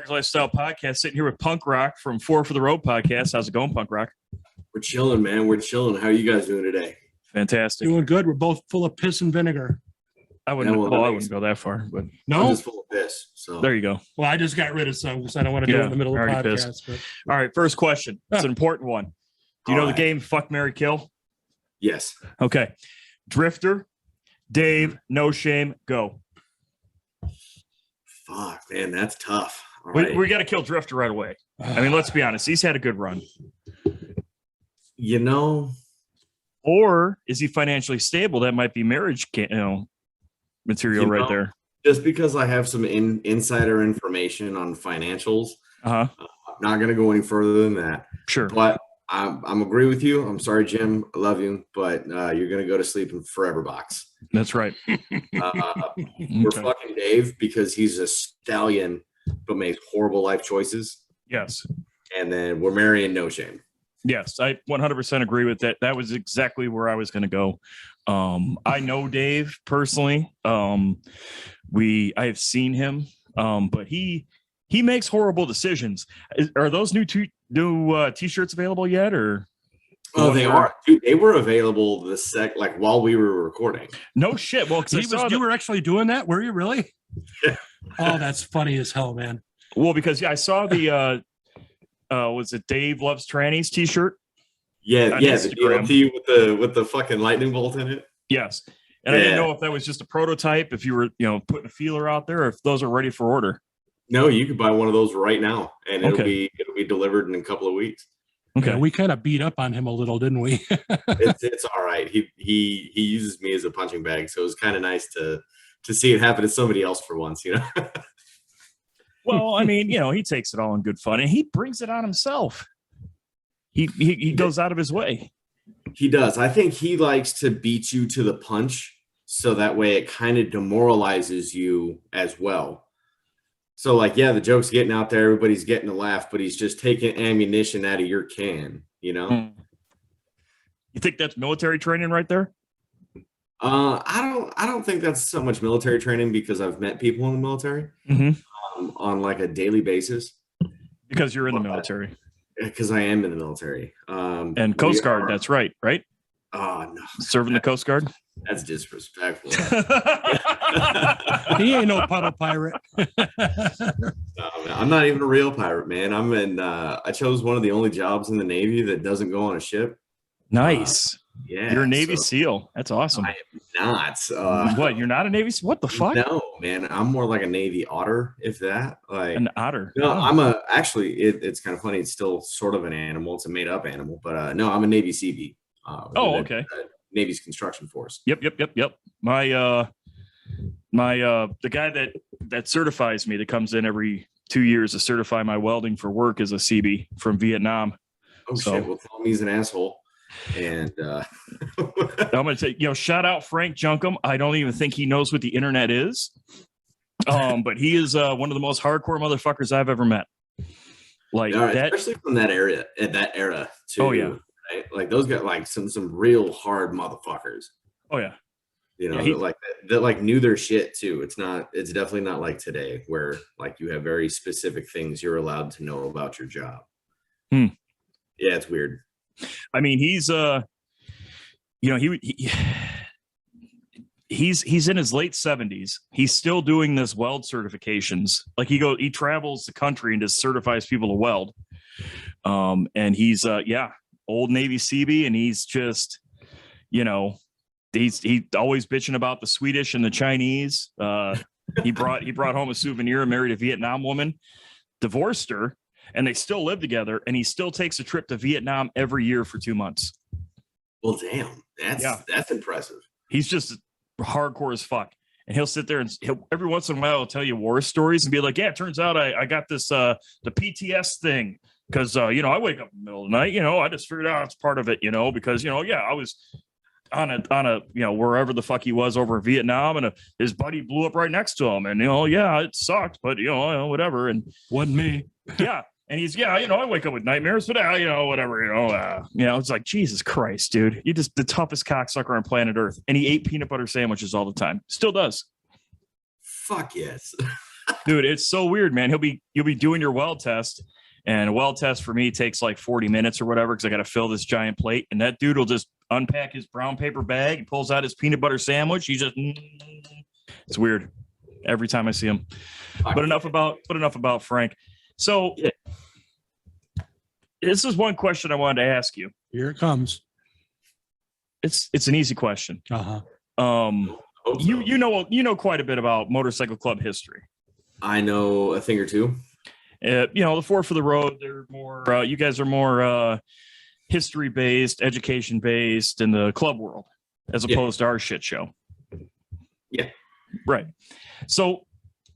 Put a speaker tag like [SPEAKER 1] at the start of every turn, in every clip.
[SPEAKER 1] Backpackers Lifestyle Podcast, sitting here with Punk Rock from Four for the Road Podcast. How's it going, Punk Rock?
[SPEAKER 2] We're chilling, man. We're chilling. How are you guys doing today?
[SPEAKER 1] Fantastic.
[SPEAKER 3] Doing good. We're both full of piss and vinegar.
[SPEAKER 1] I wouldn't go that far, but
[SPEAKER 3] no,
[SPEAKER 2] I'm just full of piss. So
[SPEAKER 1] there you go.
[SPEAKER 3] Well, I just got rid of some because I don't want to do it in the middle of the podcast. But...
[SPEAKER 1] All right, first question. It's an important one. Do you know the game Fuck, Marry, Kill?
[SPEAKER 2] Yes.
[SPEAKER 1] Okay. Drifter, Dave, No Shame, go.
[SPEAKER 2] Fuck, man, that's tough.
[SPEAKER 1] We got to kill Drifter right away. I mean, let's be honest. He's had a good run.
[SPEAKER 2] You know,
[SPEAKER 1] or is he financially stable? That might be marriage, material right there.
[SPEAKER 2] Just because I have some insider information on financials, I'm not going to go any further than that.
[SPEAKER 1] Sure,
[SPEAKER 2] but I'm agree with you. I'm sorry, Jim. I love you, but you're going to go to sleep in forever box.
[SPEAKER 1] That's right.
[SPEAKER 2] We're fucking Dave because he's a stallion, but makes horrible life choices.
[SPEAKER 1] Yes.
[SPEAKER 2] And then we're marrying No Shame.
[SPEAKER 1] Yes, I 100% agree with that. That was exactly where I was going to go. I know Dave personally. I have seen him, but he makes horrible decisions. Are those new t-shirts available yet, or?
[SPEAKER 2] Oh, they are. Dude, they were available while we were recording.
[SPEAKER 1] No shit. Well, because
[SPEAKER 3] you were actually doing that. Were you really?
[SPEAKER 2] Yeah.
[SPEAKER 3] Oh, that's funny as hell, man.
[SPEAKER 1] Well, because I saw the was it Dave Loves Trannies t-shirt?
[SPEAKER 2] Yeah, the BLP with the fucking lightning bolt in it.
[SPEAKER 1] Yes. And I didn't know if that was just a prototype, if you were, putting a feeler out there, or if those are ready for order.
[SPEAKER 2] No, you could buy one of those right now, and it'll be delivered in a couple of weeks.
[SPEAKER 1] Okay,
[SPEAKER 3] yeah, we kind of beat up on him a little, didn't we?
[SPEAKER 2] it's all right. He uses me as a punching bag, so it was kind of nice to see it happen to somebody else for once,
[SPEAKER 1] Well, I mean, he takes it all in good fun, and he brings it on himself. He goes out of his way.
[SPEAKER 2] He does. I think he likes to beat you to the punch, so that way it kind of demoralizes you as well. So, the joke's getting out there, everybody's getting a laugh, but he's just taking ammunition out of your can, You
[SPEAKER 1] think that's military training right there?
[SPEAKER 2] I don't think that's so much military training because I've met people in the military on a daily basis.
[SPEAKER 1] Because you're in the military.
[SPEAKER 2] Because I am in the military.
[SPEAKER 1] And Coast Guard, that's right?
[SPEAKER 2] Oh, no.
[SPEAKER 1] Serving the Coast Guard?
[SPEAKER 2] That's disrespectful.
[SPEAKER 3] He ain't no puddle pirate.
[SPEAKER 2] No, I'm not even a real pirate, man. I chose one of the only jobs in the Navy that doesn't go on a ship.
[SPEAKER 1] Nice.
[SPEAKER 2] Yeah.
[SPEAKER 1] You're a Navy SEAL. That's awesome.
[SPEAKER 2] I am not.
[SPEAKER 1] What? You're not a Navy SEAL? What the fuck?
[SPEAKER 2] No, man. I'm more like a Navy otter, if that.
[SPEAKER 1] An otter?
[SPEAKER 2] No, it's kind of funny. It's still sort of an animal. It's a made up animal. But no, I'm a Navy Seabee.
[SPEAKER 1] Okay.
[SPEAKER 2] Navy's construction force.
[SPEAKER 1] Yep. My the guy that certifies me, that comes in every 2 years to certify my welding for work, is a CB from Vietnam.
[SPEAKER 2] Oh shit! Well, tell me he's an asshole. And
[SPEAKER 1] I'm gonna say, shout out Frank Junkum. I don't even think he knows what the internet is. But he is one of the most hardcore motherfuckers I've ever met.
[SPEAKER 2] Especially from that era too.
[SPEAKER 1] Oh yeah.
[SPEAKER 2] Right? Those got some real hard motherfuckers.
[SPEAKER 1] Oh yeah.
[SPEAKER 2] That knew their shit too. It's definitely not like today where you have very specific things you're allowed to know about your job. Yeah, it's weird.
[SPEAKER 1] I mean, he's he's in his late 70s. He's still doing this weld certifications. He travels the country and just certifies people to weld. And he's old Navy Seabee, and he's just, he's always bitching about the Swedish and the Chinese. He brought home a souvenir and married a Vietnam woman, divorced her, and they still live together, and he still takes a trip to Vietnam every year for 2 months.
[SPEAKER 2] Well, damn, that's impressive.
[SPEAKER 1] He's just hardcore as fuck. And he'll sit there and every once in a while he'll tell you war stories and be like, yeah, it turns out I got this the PTS thing because I wake up in the middle of the night, I just figured out it's part of it, because I was on a wherever the fuck he was over in Vietnam, and his buddy blew up right next to him, and it sucked, but whatever. And
[SPEAKER 3] wasn't me.
[SPEAKER 1] Yeah. And he's, I wake up with nightmares, but whatever, it's like, Jesus Christ, dude, you're just the toughest cocksucker on planet Earth. And he ate peanut butter sandwiches all the time. Still does.
[SPEAKER 2] Fuck yes.
[SPEAKER 1] Dude, it's so weird, man. You'll be doing your weld test, and a weld test for me takes like 40 minutes or whatever because I got to fill this giant plate. And that dude will just unpack his brown paper bag, he pulls out his peanut butter sandwich. It's weird every time I see him. But enough about Frank. So this is one question I wanted to ask you.
[SPEAKER 3] Here it comes.
[SPEAKER 1] It's an easy question. You know quite a bit about motorcycle club history.
[SPEAKER 2] I know a thing or two.
[SPEAKER 1] The Four for the Road, they're more you guys are more history based, education based in the club world as opposed to our shit show.
[SPEAKER 2] Yeah.
[SPEAKER 1] Right. So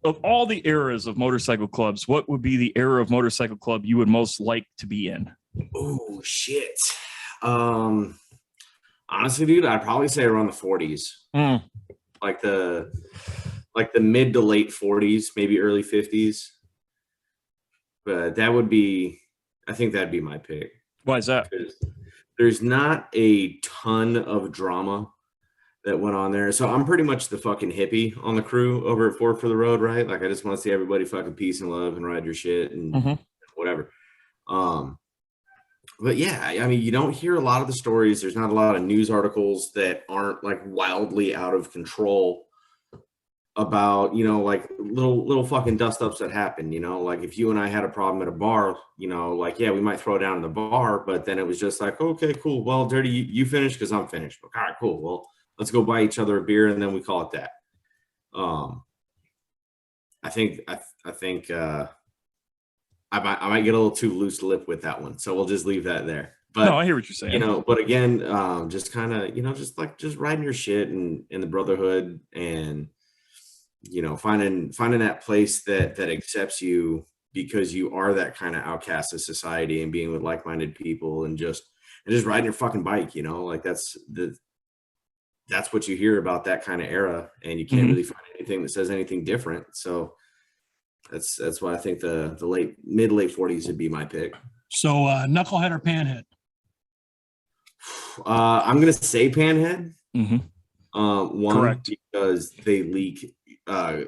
[SPEAKER 1] of all the eras of motorcycle clubs, what would be the era of motorcycle club you would most like to be in?
[SPEAKER 2] Oh shit. Honestly, dude, I'd probably say around the 40s. Like the mid to late 40s, maybe early 50s. But I think that'd be my pick.
[SPEAKER 1] Why is that?
[SPEAKER 2] There's not a ton of drama that went on there. So I'm pretty much the fucking hippie on the crew over at Four for the Road, right? Like I just want to see everybody fucking peace and love and ride your shit and whatever. But yeah, I mean, you don't hear a lot of the stories. There's not a lot of news articles that aren't like wildly out of control about, like little fucking dust ups that happen, like if you and I had a problem at a bar, like, yeah, we might throw down in the bar, but then it was just like, okay, cool. Well, Dirty, you finished because I'm finished. All right, cool. Well, let's go buy each other a beer. And then we call it that. I think I might get a little too loose lip with that one. So we'll just leave that there. But no,
[SPEAKER 1] I hear what you're saying.
[SPEAKER 2] But again, just kind of, just riding your shit and the brotherhood and, finding that place that accepts you because you are that kind of outcast of society and being with like-minded people and just riding your fucking bike, like that's what you hear about that kind of era. And you can't really find anything that says anything different. So that's why I think the mid late 40s would be my pick.
[SPEAKER 3] So knucklehead or panhead?
[SPEAKER 2] I'm gonna say panhead. One,
[SPEAKER 1] correct,
[SPEAKER 2] because they leak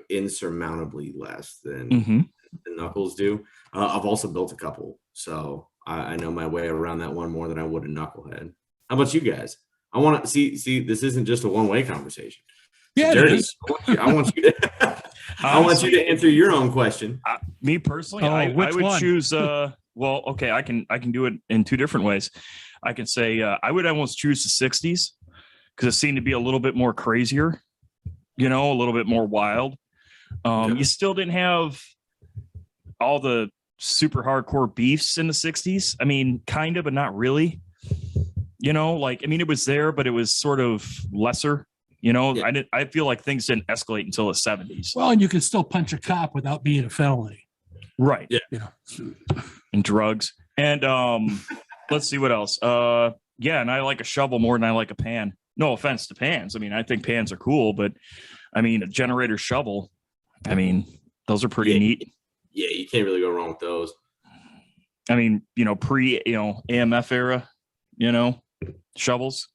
[SPEAKER 2] insurmountably less than the knuckles do. I've also built a couple, so I know my way around that one more than I would a knucklehead. How about you guys? I want to see. This isn't just a one-way conversation.
[SPEAKER 3] Yeah,
[SPEAKER 2] Dirty,
[SPEAKER 3] it is.
[SPEAKER 2] I want you to. I want you to answer your own question.
[SPEAKER 1] Me personally, I would choose. Well, okay, I can do it in two different ways. I can say I would almost choose the 60s because it seemed to be a little bit more crazier, a little bit more wild. You still didn't have all the super hardcore beefs in the 60s. I mean, kind of, but not really. It was there, but it was sort of lesser. I feel like things didn't escalate until the 70s.
[SPEAKER 3] Well, and you can still punch a cop without being a felony.
[SPEAKER 1] Right.
[SPEAKER 2] Yeah.
[SPEAKER 1] And drugs. And let's see what else. And I like a shovel more than I like a pan. No offense to pans. I mean, I think pans are cool, but I mean, a generator shovel, I mean, those are pretty neat.
[SPEAKER 2] Yeah, you can't really go wrong with those.
[SPEAKER 1] I mean, pre, AMF era, shovels.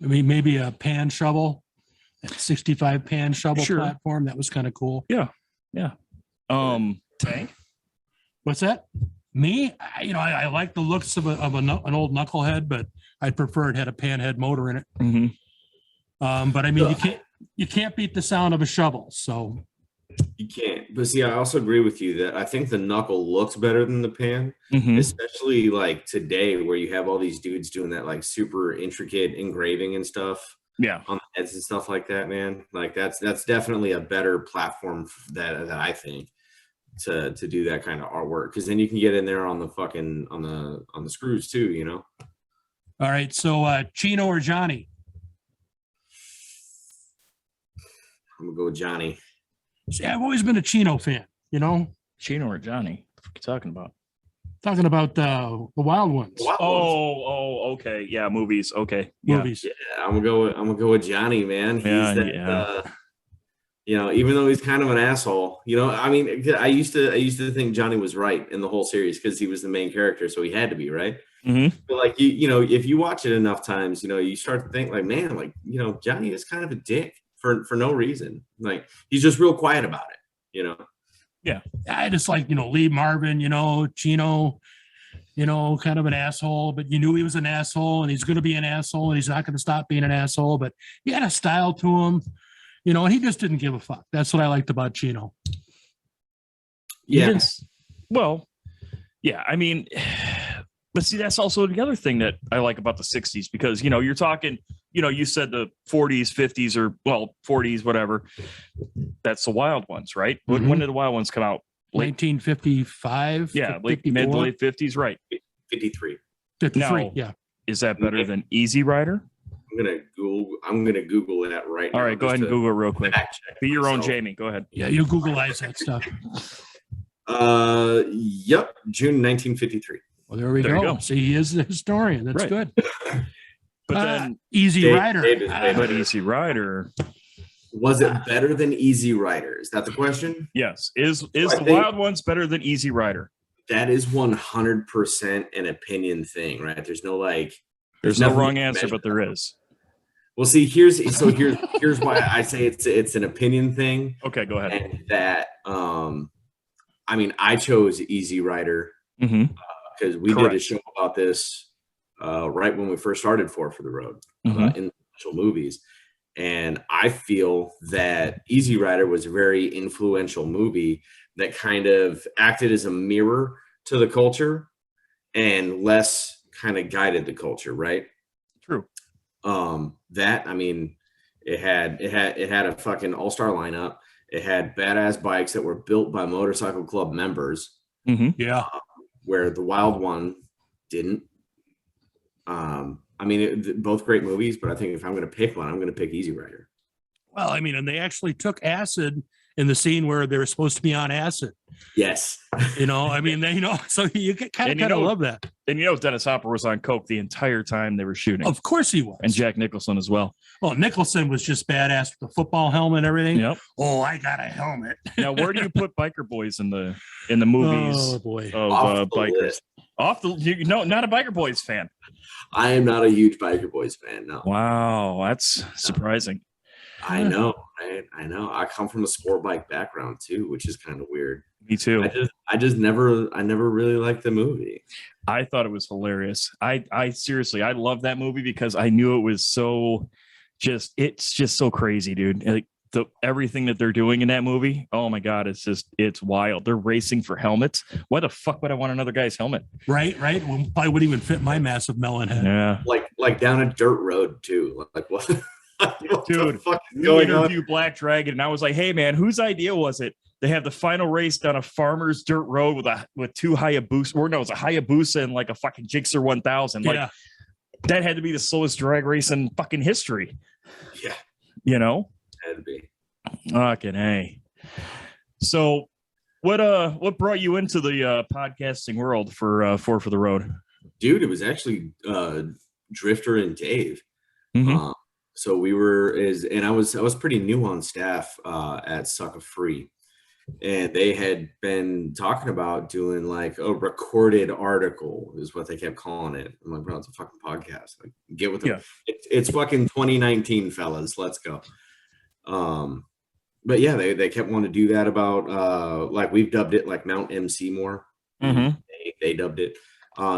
[SPEAKER 3] I mean, maybe a pan shovel, a 65 pan shovel platform. That was kind of cool.
[SPEAKER 1] Yeah. Tank.
[SPEAKER 3] What's that? Me? I like the looks of an old knucklehead, but I prefer it had a pan head motor in it. But I mean, you can't beat the sound of a shovel. So
[SPEAKER 2] you can't. But see, I also agree with you that I think the knuckle looks better than the pan, especially like today where you have all these dudes doing that like super intricate engraving and stuff.
[SPEAKER 1] Yeah,
[SPEAKER 2] on the heads and stuff like that, man. Like that's definitely a better platform that I think to do that kind of artwork, because then you can get in there on the fucking on the screws too,
[SPEAKER 3] All right, so Chino or Johnny?
[SPEAKER 2] I'm gonna go with Johnny.
[SPEAKER 3] See, I've always been a Chino fan,
[SPEAKER 1] Chino or Johnny? What are you talking about?
[SPEAKER 3] Talking about the Wild Ones.
[SPEAKER 1] Okay. Yeah, movies. Okay.
[SPEAKER 3] Movies.
[SPEAKER 2] Yeah, I'm gonna go with Johnny, man. He's even though he's kind of an asshole, I mean, I used to think Johnny was right in the whole series because he was the main character, so he had to be right. But like if you watch it enough times, you start to think like, man, like Johnny is kind of a dick for no reason. Like he's just real quiet about it,
[SPEAKER 1] Yeah.
[SPEAKER 3] I just like, Lee Marvin, Chino, kind of an asshole, but you knew he was an asshole and he's going to be an asshole and he's not going to stop being an asshole, but he had a style to him, and he just didn't give a fuck. That's what I liked about Chino.
[SPEAKER 2] Yes.
[SPEAKER 1] Well, yeah, I mean, but see, that's also the other thing that I like about the 60s, because, you're talking, you said the 40s, 50s, or 40s, whatever. That's the Wild Ones, right?
[SPEAKER 3] Mm-hmm.
[SPEAKER 1] When did the Wild Ones come out?
[SPEAKER 3] 1955.
[SPEAKER 1] Yeah, like mid to late 50s, right?
[SPEAKER 2] 53.
[SPEAKER 3] 53.
[SPEAKER 1] Now,
[SPEAKER 3] yeah.
[SPEAKER 1] Is that better than Easy Rider?
[SPEAKER 2] I'm gonna Google that right now.
[SPEAKER 1] All right, go ahead and Google it real quick. Be your own Jamie. Go ahead.
[SPEAKER 3] Yeah, you Googleize that stuff.
[SPEAKER 2] Yep, June 1953.
[SPEAKER 3] Well, there we go. See, he is the historian. That's good.
[SPEAKER 1] But then
[SPEAKER 3] Easy Rider.
[SPEAKER 1] But Easy Rider.
[SPEAKER 2] Was it better than Easy Rider? Is that the question?
[SPEAKER 1] Yes. Is the Wild Ones better than Easy Rider?
[SPEAKER 2] That is 100% an opinion thing, right? There's no
[SPEAKER 1] there's no wrong answer, but there is.
[SPEAKER 2] Well, see, here's why I say it's an opinion thing.
[SPEAKER 1] Okay, go ahead.
[SPEAKER 2] And that I chose Easy Rider because we did a show about this right when we first started for the Road in special movies. And I feel that Easy Rider was a very influential movie that kind of acted as a mirror to the culture and less kind of guided the culture, right?
[SPEAKER 1] True.
[SPEAKER 2] It had a fucking all-star lineup. It had badass bikes that were built by motorcycle club members.
[SPEAKER 1] Mm-hmm.
[SPEAKER 3] Yeah.
[SPEAKER 2] Where the Wild One didn't. Both great movies, but I think if I'm going to pick one, I'm going to pick Easy Rider.
[SPEAKER 3] Well, and they actually took acid in the scene where they were supposed to be on acid.
[SPEAKER 2] Yes.
[SPEAKER 3] So you kind of love that.
[SPEAKER 1] And Dennis Hopper was on coke the entire time they were shooting.
[SPEAKER 3] Of course he was.
[SPEAKER 1] And Jack Nicholson as well.
[SPEAKER 3] Well, Nicholson was just badass with the football helmet and everything.
[SPEAKER 1] Yep.
[SPEAKER 3] Oh, I got a helmet.
[SPEAKER 1] Now, where do you put biker boys in the movies?
[SPEAKER 3] Oh boy.
[SPEAKER 1] Of bikers. Not a Biker Boys fan.
[SPEAKER 2] I am not a huge Biker Boys fan. No.
[SPEAKER 1] Wow, that's surprising.
[SPEAKER 2] I know, right? I know. I come from a sport bike background too, which is kind of weird.
[SPEAKER 1] Me too.
[SPEAKER 2] I never really liked the movie.
[SPEAKER 1] I thought it was hilarious. I seriously, I love that movie because I knew it was it's just so crazy, dude. Like everything that they're doing in that movie. Oh my God. It's wild. They're racing for helmets. Why the fuck would I want another guy's helmet?
[SPEAKER 3] Right. Well, probably wouldn't even fit my massive melon head.
[SPEAKER 1] Yeah.
[SPEAKER 2] Like down a dirt road too. Like what?
[SPEAKER 1] Dude, we interviewed Black Dragon and I was like, hey man, whose idea was it? They have the final race down a farmer's dirt road with two Hayabusa, or no, it's a Hayabusa and like a fucking Gixxer 1000. Like that had to be the slowest drag race in fucking history.
[SPEAKER 2] Yeah. Had to be.
[SPEAKER 1] Fucking hey. So what brought you into the podcasting world for the Road?
[SPEAKER 2] Dude, it was actually Drifter and Dave.
[SPEAKER 1] Mm-hmm.
[SPEAKER 2] So we were I was pretty new on staff at Sucka Free, and they had been talking about doing like a recorded article is what they kept calling it. I'm like, bro, it's a fucking podcast. Like, get with it. Yeah. It's fucking 2019, fellas. Let's go. But yeah, they kept wanting to do that about like we've dubbed it like Mount MC more.
[SPEAKER 1] Mm-hmm.
[SPEAKER 2] They dubbed it. I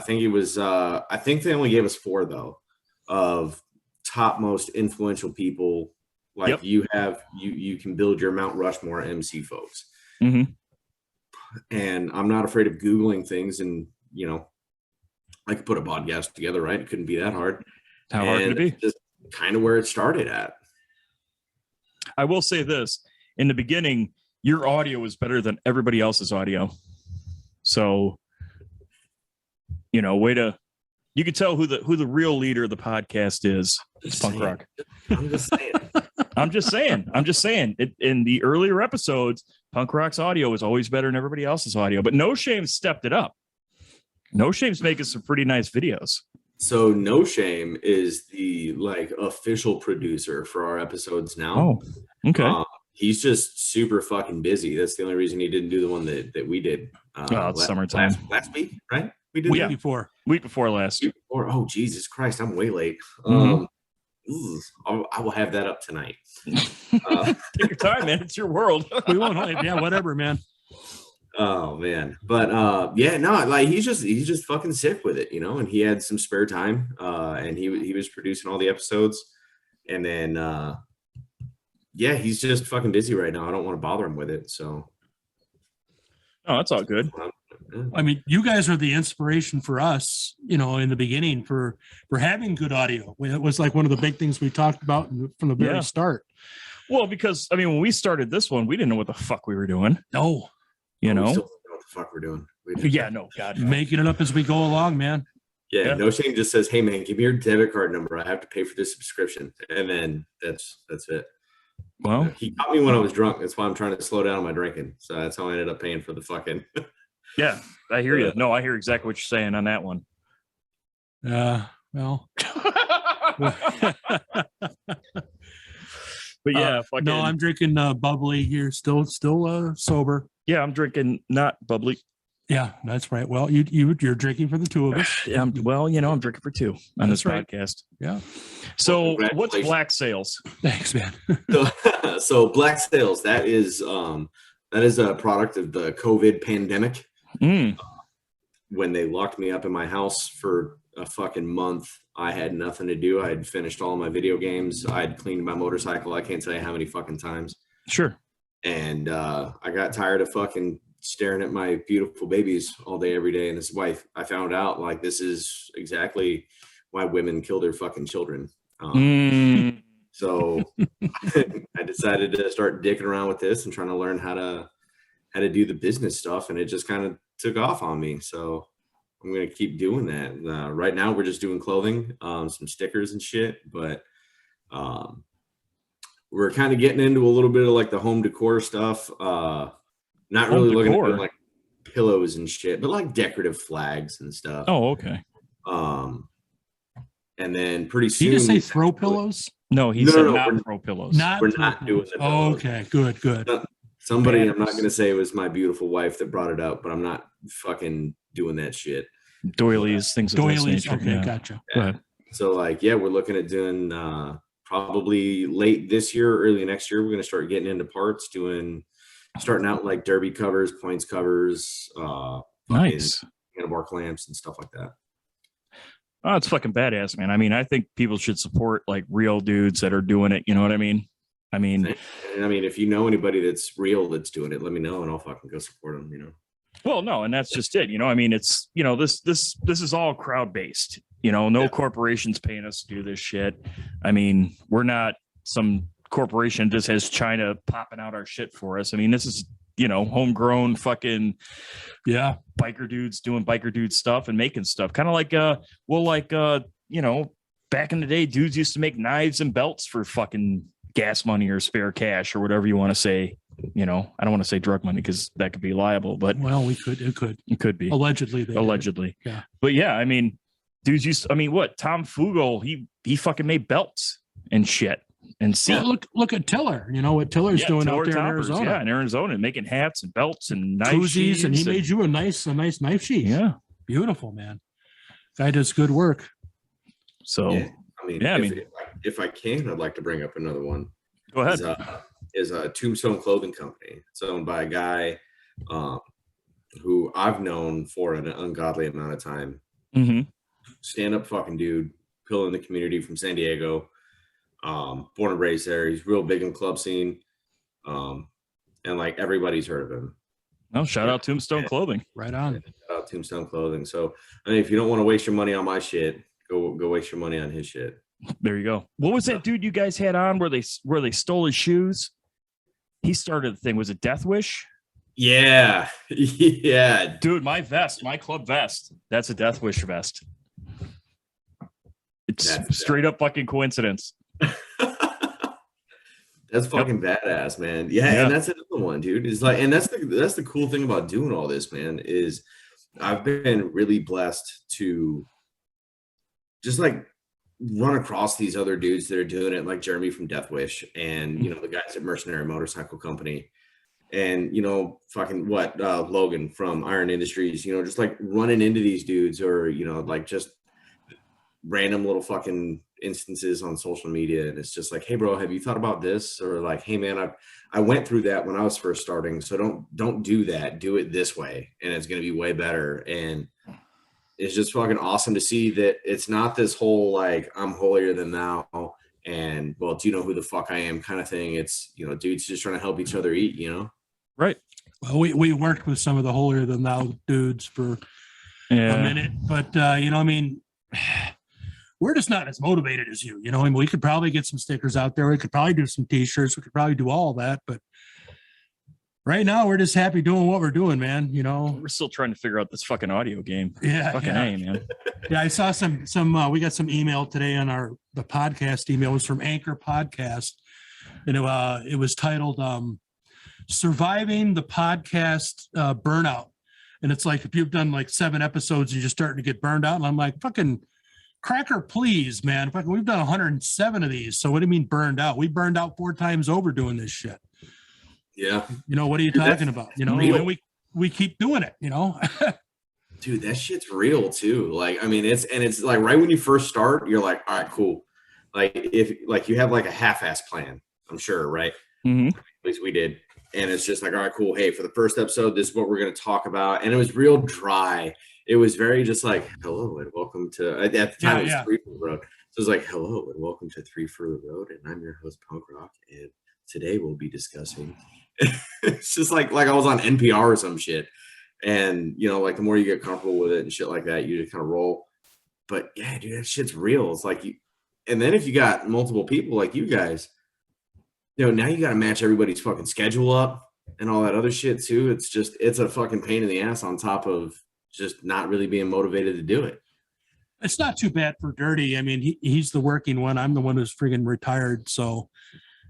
[SPEAKER 2] think it was I think they only gave us 4 though of top most influential people like you can build your Mount Rushmore MC folks.
[SPEAKER 1] Mm-hmm.
[SPEAKER 2] And I'm not afraid of Googling things, and I could put a podcast together, right? It couldn't be that hard.
[SPEAKER 1] How hard could it be?
[SPEAKER 2] Just kind of where it started at.
[SPEAKER 1] I will say this, in the beginning, your audio was better than everybody else's audio. So, you could tell who the real leader of the podcast is. It's Punk Rock.
[SPEAKER 2] I'm just saying.
[SPEAKER 1] I'm just saying. In the earlier episodes, Punk Rock's audio was always better than everybody else's audio. But No Shame stepped it up. No Shame's making some pretty nice videos.
[SPEAKER 2] So No Shame is the official producer for our episodes now.
[SPEAKER 1] Oh, okay.
[SPEAKER 2] He's just super fucking busy. That's the only reason he didn't do the one that we did.
[SPEAKER 1] It's summertime.
[SPEAKER 2] Last week, right? We did
[SPEAKER 3] week before
[SPEAKER 1] last.
[SPEAKER 2] Oh, Jesus Christ, I'm way late.
[SPEAKER 1] Mm-hmm.
[SPEAKER 2] I will have that up tonight.
[SPEAKER 1] Take your time, man. It's your world.
[SPEAKER 3] We won't. Yeah, whatever, man.
[SPEAKER 2] Oh man, but yeah, no, like he's just fucking sick with it, you know. And he had some spare time, and he was producing all the episodes, and then yeah, he's just fucking busy right now. I don't want to bother him with it, so.
[SPEAKER 1] Oh, that's all good.
[SPEAKER 3] I mean, you guys are the inspiration for us, you know, in the beginning for having good audio. It was like one of the big things we talked about from the very start.
[SPEAKER 1] Well, because I mean, when we started this one, we didn't know what the fuck we were doing.
[SPEAKER 3] No,
[SPEAKER 1] you know,
[SPEAKER 2] we still don't know what the fuck we're doing.
[SPEAKER 1] Yeah, no, God, no.
[SPEAKER 3] Making it up as we go along, man.
[SPEAKER 2] Yeah, No Shame just says, "Hey, man, give me your debit card number. I have to pay for this subscription," and then that's it.
[SPEAKER 1] Well,
[SPEAKER 2] he caught me when I was drunk. That's why I'm trying to slow down my drinking. So that's how I ended up paying for the fucking.
[SPEAKER 1] Yeah, I hear you. No, I hear exactly what you're saying on that one.
[SPEAKER 3] Well.
[SPEAKER 1] But yeah, fucking.
[SPEAKER 3] No, I'm drinking bubbly here. Still sober.
[SPEAKER 1] Yeah, I'm drinking not bubbly.
[SPEAKER 3] Yeah, that's right. Well, you're drinking for the two of us.
[SPEAKER 1] Yeah, well, you know, I'm drinking for two on this podcast.
[SPEAKER 3] Yeah.
[SPEAKER 1] So what's Black Sails?
[SPEAKER 3] Thanks, man.
[SPEAKER 2] So Black Sails, that is a product of the COVID pandemic. When they locked me up in my house for a fucking month, I had nothing to do. I had finished all my video games. I had cleaned my motorcycle. I can't tell you how many fucking times.
[SPEAKER 1] Sure.
[SPEAKER 2] And I got tired of fucking staring at my beautiful babies all day, every day. And this wife, I found out like this is exactly why women kill their fucking children. So I decided to start dicking around with this and trying to learn how to do the business stuff. And it just kind of took off on me. So I'm going to keep doing that. Right now we're just doing clothing, some stickers and shit, but we're kind of getting into a little bit of like the home decor stuff. Not really looking at like pillows and shit, but like decorative flags and stuff.
[SPEAKER 1] Oh, okay.
[SPEAKER 2] And then pretty soon.
[SPEAKER 3] Did you just say throw pillows?
[SPEAKER 1] No, he said not throw pillows.
[SPEAKER 2] We're not doing the pillows.
[SPEAKER 3] Okay, good.
[SPEAKER 2] Somebody, I'm not going to say it was my beautiful wife that brought it up, but I'm not fucking doing that shit.
[SPEAKER 1] Doilies, things of that nature.
[SPEAKER 3] Okay,
[SPEAKER 1] yeah.
[SPEAKER 3] gotcha.
[SPEAKER 2] Yeah. So like, yeah, we're looking at doing probably late this year, early next year. We're going to start getting into parts, starting out like derby covers, points covers,
[SPEAKER 1] nice
[SPEAKER 2] handlebar clamps and stuff like that.
[SPEAKER 1] Oh, it's fucking badass, man. I mean, I think people should support like real dudes that are doing it. You know what I mean? I mean,
[SPEAKER 2] if you know anybody that's real that's doing it, let me know and I'll fucking go support them. You know.
[SPEAKER 1] Well, no, and that's just it. You know, I mean, it's this is all crowd based. You know, no corporations paying us to do this shit. I mean, we're not some corporation just has China popping out our shit for us. I mean, this is homegrown fucking biker dudes doing biker dude stuff and making stuff. Kind of like back in the day, dudes used to make knives and belts for fucking gas money or spare cash or whatever you want to say. You know, I don't want to say drug money because that could be liable, but it could be allegedly.
[SPEAKER 3] Yeah.
[SPEAKER 1] But yeah, I mean, dudes Tom Fugel, he fucking made belts and shit. And see,
[SPEAKER 3] look at Tiller. You know what Tiller's doing out there in Arizona.
[SPEAKER 1] Yeah, in Arizona, making hats and belts and knife
[SPEAKER 3] koozies, and he made you a nice knife sheath.
[SPEAKER 1] Yeah, beautiful, man.
[SPEAKER 3] Guy does good work.
[SPEAKER 1] So,
[SPEAKER 2] if I can, I'd like to bring up another one.
[SPEAKER 1] Go ahead.
[SPEAKER 2] Is a Tombstone Clothing Company. It's owned by a guy who I've known for an ungodly amount of time.
[SPEAKER 1] Mm-hmm.
[SPEAKER 2] Stand-up fucking dude, pillar in the community from San Diego. Born and raised there. He's real big in club scene. And like everybody's heard of him.
[SPEAKER 1] Oh, shout out Tombstone Clothing.
[SPEAKER 3] Right on.
[SPEAKER 2] Shout out Tombstone Clothing. So I mean, if you don't want to waste your money on my shit, go waste your money on his shit.
[SPEAKER 1] There you go. What was that dude you guys had on where they stole his shoes? He started the thing. Was it Deathwish?
[SPEAKER 2] Yeah. Yeah.
[SPEAKER 1] Dude, my club vest. That's a Deathwish vest. It's straight up fucking coincidence.
[SPEAKER 2] That's fucking badass, man. Yeah, and that's another one, dude. Is like, and that's the cool thing about doing all this, man, is I've been really blessed to just like run across these other dudes that are doing it, like Jeremy from Deathwish and the guys at Mercenary Motorcycle Company and fucking Logan from Iron Industries, just like running into these dudes or like just random little fucking instances on social media, and it's just like, hey bro, have you thought about this? Or like, hey man, I went through that when I was first starting, so don't do that. Do it this way, and it's going to be way better. And it's just fucking awesome to see that it's not this whole like I'm holier than thou and well, do you know who the fuck I am kind of thing. It's, you know, dudes just trying to help each other eat, you know?
[SPEAKER 1] Right.
[SPEAKER 3] Well, we worked with some of the holier than thou dudes for a minute, but you know, I mean, we're just not as motivated as you. You know, I mean, we could probably get some stickers out there. We could probably do some T-shirts. We could probably do all that, but right now we're just happy doing what we're doing, man. You know,
[SPEAKER 1] we're still trying to figure out this fucking audio game.
[SPEAKER 3] Yeah,
[SPEAKER 1] fucking A, man.
[SPEAKER 3] Yeah, I saw some. We got some email today on the podcast email. It was from Anchor Podcast, and it was titled "Surviving the Podcast Burnout." And it's like, if you've done like 7 episodes, you're just starting to get burned out. And I'm like, fucking cracker, please, man. Fucking, we've done 107 of these. So what do you mean burned out? We burned out 4 times over doing this shit.
[SPEAKER 2] Yeah.
[SPEAKER 3] You know, what are you talking about? You know, and we keep doing it, you know?
[SPEAKER 2] Dude, that shit's real too. Like, I mean, it's like right when you first start, you're like, all right, cool. Like if like you have like a half-ass plan, I'm sure, right?
[SPEAKER 1] Mm-hmm.
[SPEAKER 2] At least we did. And it's just like, all right, cool. Hey, for the first episode, this is what we're going to talk about. And it was real dry. It was very just like, hello and welcome to, at the time it was 3 for the Road. So it was like, hello and welcome to 3 for the Road. And I'm your host, Punk Rock. And today we'll be discussing. It's just like I was on NPR or some shit. And, you know, like the more you get comfortable with it and shit like that, you just kind of roll. But yeah, dude, that shit's real. It's like and then if you got multiple people like you guys, you know, now you got to match everybody's fucking schedule up and all that other shit too. It's a fucking pain in the ass on top of just not really being motivated to do it.
[SPEAKER 3] It's not too bad for Dirty. I mean, he's the working one. I'm the one who's friggin' retired. So,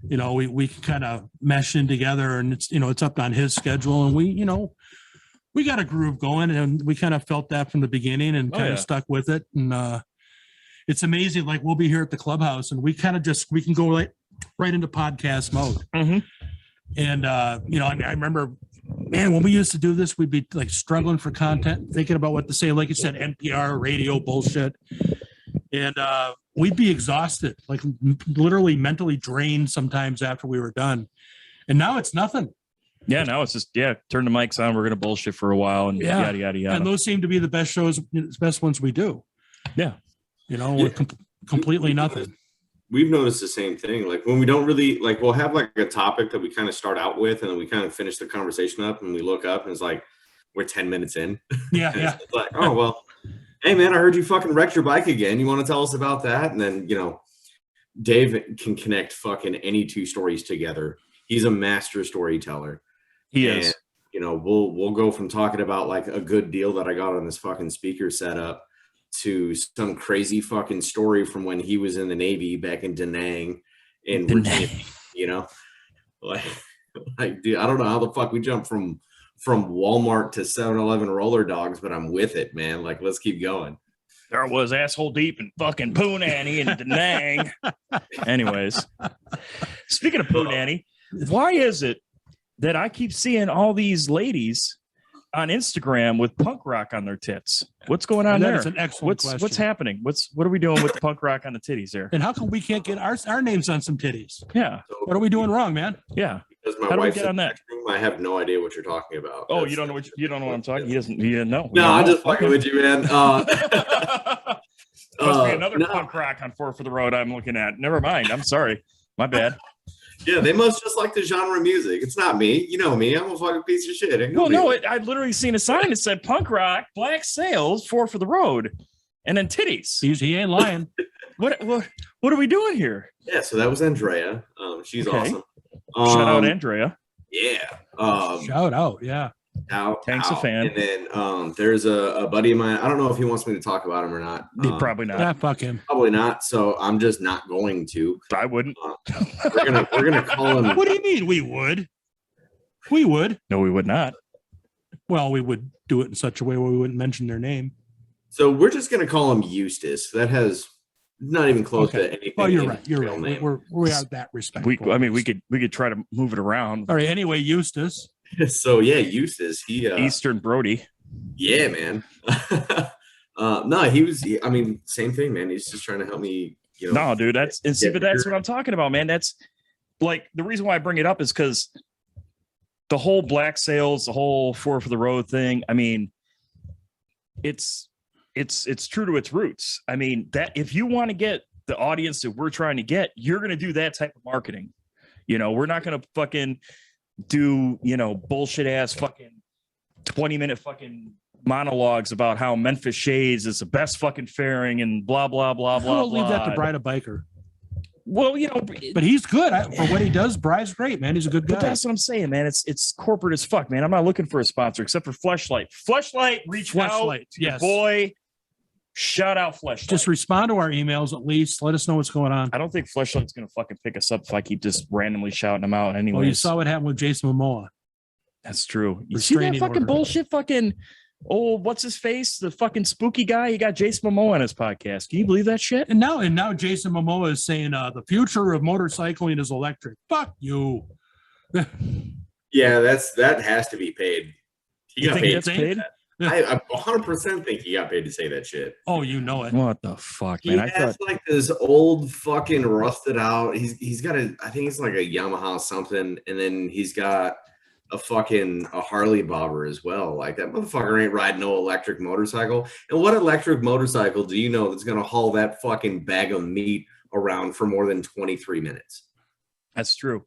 [SPEAKER 3] you know, we can kind of mesh in together, and it's, you know, it's up on his schedule, and we got a groove going, and we kind of felt that from the beginning and kind of stuck with it. And it's amazing. Like, we'll be here at the clubhouse, and we can go right into podcast mode.
[SPEAKER 1] Mm-hmm.
[SPEAKER 3] And, you know, I remember, man, when we used to do this, we'd be like struggling for content, thinking about what to say. Like you said, NPR radio bullshit. And we'd be exhausted, like literally mentally drained sometimes after we were done. And now it's nothing.
[SPEAKER 1] Yeah, now it's just, turn the mics on. We're going to bullshit for a while and yada, yada, yada.
[SPEAKER 3] And those seem to be the best shows, the best ones we do.
[SPEAKER 1] Yeah.
[SPEAKER 3] You know, we're completely nothing.
[SPEAKER 2] We've noticed the same thing. Like when we don't really, like, we'll have like a topic that we kind of start out with, and then we kind of finish the conversation up, and we look up and it's like, we're 10 minutes in.
[SPEAKER 3] Yeah.
[SPEAKER 2] It's like, oh, well, hey man, I heard you fucking wrecked your bike again. You want to tell us about that? And then, you know, Dave can connect fucking any 2 stories together. He's a master storyteller.
[SPEAKER 1] He is.
[SPEAKER 2] You know, we'll go from talking about like a good deal that I got on this fucking speaker setup to some crazy fucking story from when he was in the Navy back in Da Nang in Virginia, you know? Like, dude, I don't know how the fuck we jumped from Walmart to 7-Eleven roller dogs, but I'm with it, man. Like, let's keep going.
[SPEAKER 1] There was asshole deep in fucking Poo Nanny and Da Nang. Anyways, speaking of Poo Nanny, why is it that I keep seeing all these ladies on Instagram with punk rock on their tits? What's going on there?
[SPEAKER 3] That's an excellent question.
[SPEAKER 1] What's happening? What are we doing with the punk rock on the titties there?
[SPEAKER 3] And how come we can't get our names on some titties?
[SPEAKER 1] Yeah.
[SPEAKER 3] What are we doing wrong, man?
[SPEAKER 1] Yeah.
[SPEAKER 2] Because my
[SPEAKER 1] How do we
[SPEAKER 2] wife's
[SPEAKER 1] get on that?
[SPEAKER 2] room, I have no idea what you're talking about.
[SPEAKER 1] Oh, you don't know what I'm talking? He doesn't know.
[SPEAKER 2] No, I'm just fucking with you, man.
[SPEAKER 1] Must be another punk rock on 4 for the Road I'm looking at. Never mind. I'm sorry. My bad.
[SPEAKER 2] Yeah, they must just like the genre of music. It's not me. You know me. I'm a fucking piece of shit.
[SPEAKER 1] Well, no, I literally seen a sign that said punk rock, black sails, 4 for the Road, and then titties.
[SPEAKER 3] He ain't lying.
[SPEAKER 1] What are we doing here?
[SPEAKER 2] Yeah, so that was Andrea. She's
[SPEAKER 1] Okay.
[SPEAKER 2] awesome.
[SPEAKER 1] Shout out Andrea.
[SPEAKER 2] Yeah.
[SPEAKER 3] Shout out. Yeah.
[SPEAKER 1] Thanks, a fan.
[SPEAKER 2] And then there's a buddy of mine. I don't know if he wants me to talk about him or not.
[SPEAKER 1] Probably not.
[SPEAKER 3] Yeah, fuck him.
[SPEAKER 2] Probably not. So I'm just not going to.
[SPEAKER 1] I wouldn't.
[SPEAKER 2] We're gonna call him.
[SPEAKER 3] What do you mean we would? We would.
[SPEAKER 1] No, we would not.
[SPEAKER 3] Well, we would do it in such a way where we wouldn't mention their name.
[SPEAKER 2] So we're just gonna call him Eustace. That has not even close to anything.
[SPEAKER 3] Oh, you're right. You're right. We are that respectful.
[SPEAKER 1] We could try to move it around.
[SPEAKER 3] All right. Anyway, Eustace.
[SPEAKER 2] So yeah, Eustace. He
[SPEAKER 1] Eastern Brody.
[SPEAKER 2] Yeah, man. No, I mean, same thing, man. He's just trying to help me you know,
[SPEAKER 1] No, dude, that's what I'm talking about, man. That's like the reason why I bring it up is because the whole black sales, the whole four for the road thing. I mean, it's true to its roots. I mean, that if you want to get the audience that we're trying to get, you're going to do that type of marketing. You know, we're not going to fucking do, you know, bullshit ass fucking 20-minute fucking monologues about how Memphis Shades is the best fucking fairing and blah, blah, blah, blah.
[SPEAKER 3] I'll leave that to Bride a Biker.
[SPEAKER 1] Well, you know,
[SPEAKER 3] but he's good for what he does. Bride's great, man. He's a good guy.
[SPEAKER 1] But that's what I'm saying, man. It's corporate as fuck, man. I'm not looking for a sponsor except for Fleshlight. Fleshlight, reach out,
[SPEAKER 3] yes,
[SPEAKER 1] boy. Shout out Fleshlight.
[SPEAKER 3] Just respond to our emails at least. Let us know what's going on.
[SPEAKER 1] I don't think Fleshlight's gonna fucking pick us up if I keep just randomly shouting them out. Anyway,
[SPEAKER 3] well, you saw what happened with Jason Momoa.
[SPEAKER 1] That's true. You see that fucking bullshit? Fucking what's his face? The fucking spooky guy. He got Jason Momoa on his podcast. Can you believe that shit?
[SPEAKER 3] And now Jason Momoa is saying the future of motorcycling is electric. Fuck you.
[SPEAKER 2] Yeah, that has to be paid.
[SPEAKER 1] You think that's paid?
[SPEAKER 2] I 100% think he got paid to say that shit.
[SPEAKER 3] Oh, you know it.
[SPEAKER 1] What the fuck, man?
[SPEAKER 2] He has like this old fucking rusted out. He's got I think it's like a Yamaha something, and then he's got a Harley bobber as well. Like that motherfucker ain't riding no electric motorcycle. And what electric motorcycle do you know that's gonna haul that fucking bag of meat around for more than 23 minutes?
[SPEAKER 1] That's true.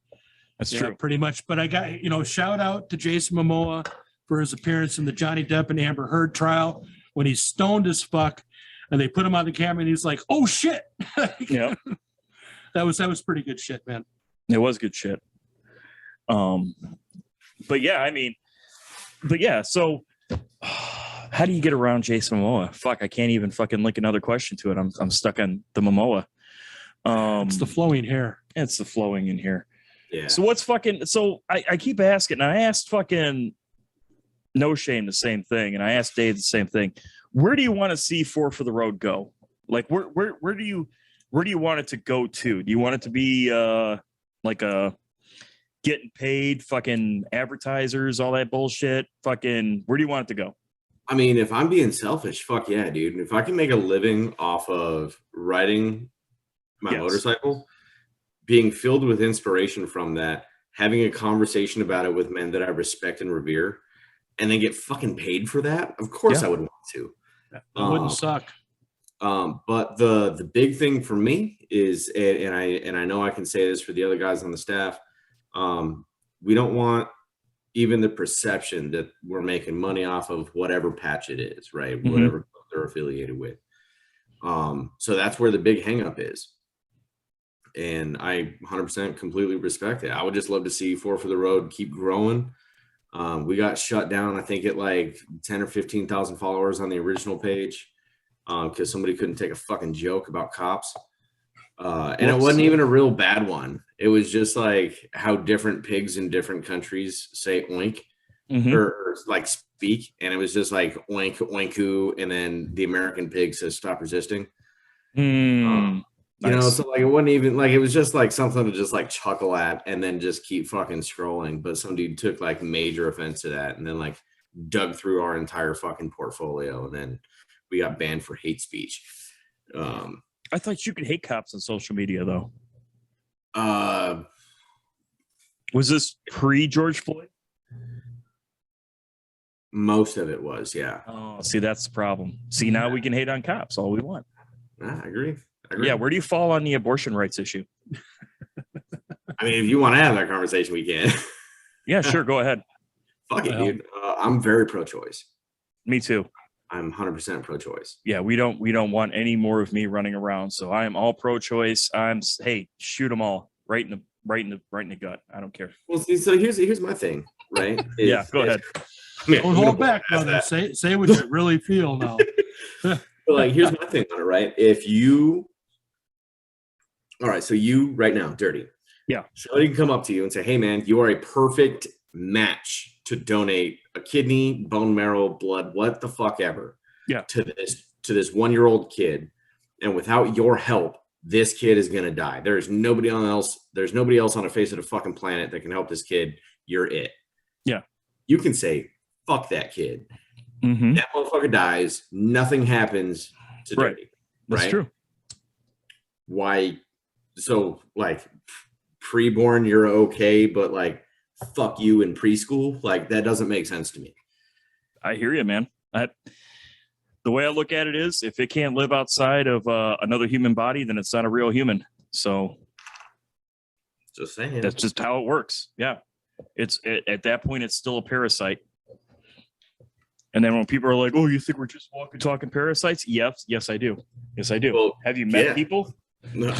[SPEAKER 1] That's true.
[SPEAKER 3] Pretty much. But I got, shout out to Jason Momoa for his appearance in the Johnny Depp and Amber Heard trial when he's stoned as fuck and they put him on the camera and he's like, oh shit.
[SPEAKER 1] Yeah.
[SPEAKER 3] That was pretty good shit, man.
[SPEAKER 1] It was good shit. But yeah, so how do you get around Jason Momoa? Fuck, I can't even fucking link another question to it. I'm stuck on the Momoa.
[SPEAKER 3] It's the flowing hair.
[SPEAKER 1] It's the flowing in here.
[SPEAKER 2] Yeah.
[SPEAKER 1] So I keep asking, and I asked fucking No Shame the same thing, and I asked Dave the same thing. Where do you want to see Four for the Road go? Like where do you want it to go to? Do you want it to be like a getting paid fucking advertisers, all that bullshit? Fucking where do you want it to go?
[SPEAKER 2] I mean, if I'm being selfish, fuck yeah, dude. If I can make a living off of riding my motorcycle, being filled with inspiration from that, having a conversation about it with men that I respect and revere, and then get fucking paid for that, of course I would want to.
[SPEAKER 3] It wouldn't suck.
[SPEAKER 2] But the big thing for me is, and I know I can say this for the other guys on the staff, we don't want even the perception that we're making money off of whatever patch it is, right? Mm-hmm. Whatever they're affiliated with. So that's where the big hang up is. And I 100% completely respect it. I would just love to see Four for the Road keep growing. We got shut down, I think, at like 10 or 15,000 followers on the original page because somebody couldn't take a fucking joke about cops. And it wasn't even a real bad one. It was just like how different pigs in different countries say oink or like speak. And it was just like oink, oinku. And then the American pig says stop resisting. You know, so like it wasn't even like, it was just like something to just like chuckle at and then just keep fucking scrolling. But some dude took like major offense to that and then like dug through our entire fucking portfolio. And then we got banned for hate speech.
[SPEAKER 1] I thought you could hate cops on social media though. Was this pre-George Floyd?
[SPEAKER 2] Most of it was, yeah.
[SPEAKER 1] Oh, see, that's the problem. See, now we can hate on cops all we want.
[SPEAKER 2] I agree.
[SPEAKER 1] Yeah, where do you fall on the abortion rights issue?
[SPEAKER 2] I mean, if you want to have that conversation, we can.
[SPEAKER 1] Yeah, sure. Go ahead.
[SPEAKER 2] Fuck it, dude. I'm very pro-choice.
[SPEAKER 1] Me too.
[SPEAKER 2] I'm 100% pro-choice.
[SPEAKER 1] Yeah, we don't want any more of me running around. So I am all pro-choice. Hey, shoot them all right in the gut. I don't care.
[SPEAKER 2] Well, see, so here's my thing, right?
[SPEAKER 1] Yeah, go ahead.
[SPEAKER 3] Don't hold back, brother. Say what you really feel now.
[SPEAKER 2] But like, here's my thing on it, right? All right, so you right now, Dirty.
[SPEAKER 1] Yeah.
[SPEAKER 2] Somebody can come up to you and say, hey, man, you are a perfect match to donate a kidney, bone marrow, blood, what the fuck ever.
[SPEAKER 1] Yeah.
[SPEAKER 2] To this 1-year-old kid. And without your help, this kid is going to die. There's nobody else on the face of the fucking planet that can help this kid. You're it.
[SPEAKER 1] Yeah.
[SPEAKER 2] You can say, fuck that kid.
[SPEAKER 1] Mm-hmm.
[SPEAKER 2] That motherfucker dies. Nothing happens to Dirty.
[SPEAKER 1] That's true.
[SPEAKER 2] why. So like preborn, you're okay, but like fuck you in preschool, like that doesn't make sense to me.
[SPEAKER 1] I hear you, man. The way I look at it is, if it can't live outside of another human body, then it's not a real human. So
[SPEAKER 2] Just saying.
[SPEAKER 1] that's just how it works. Yeah. It's at that point, it's still a parasite. And then when people are like, "Oh, you think we're just talking parasites?" Yes, I do. Yes, I do.
[SPEAKER 2] Well,
[SPEAKER 1] have you met
[SPEAKER 2] yeah.
[SPEAKER 1] people?
[SPEAKER 2] No.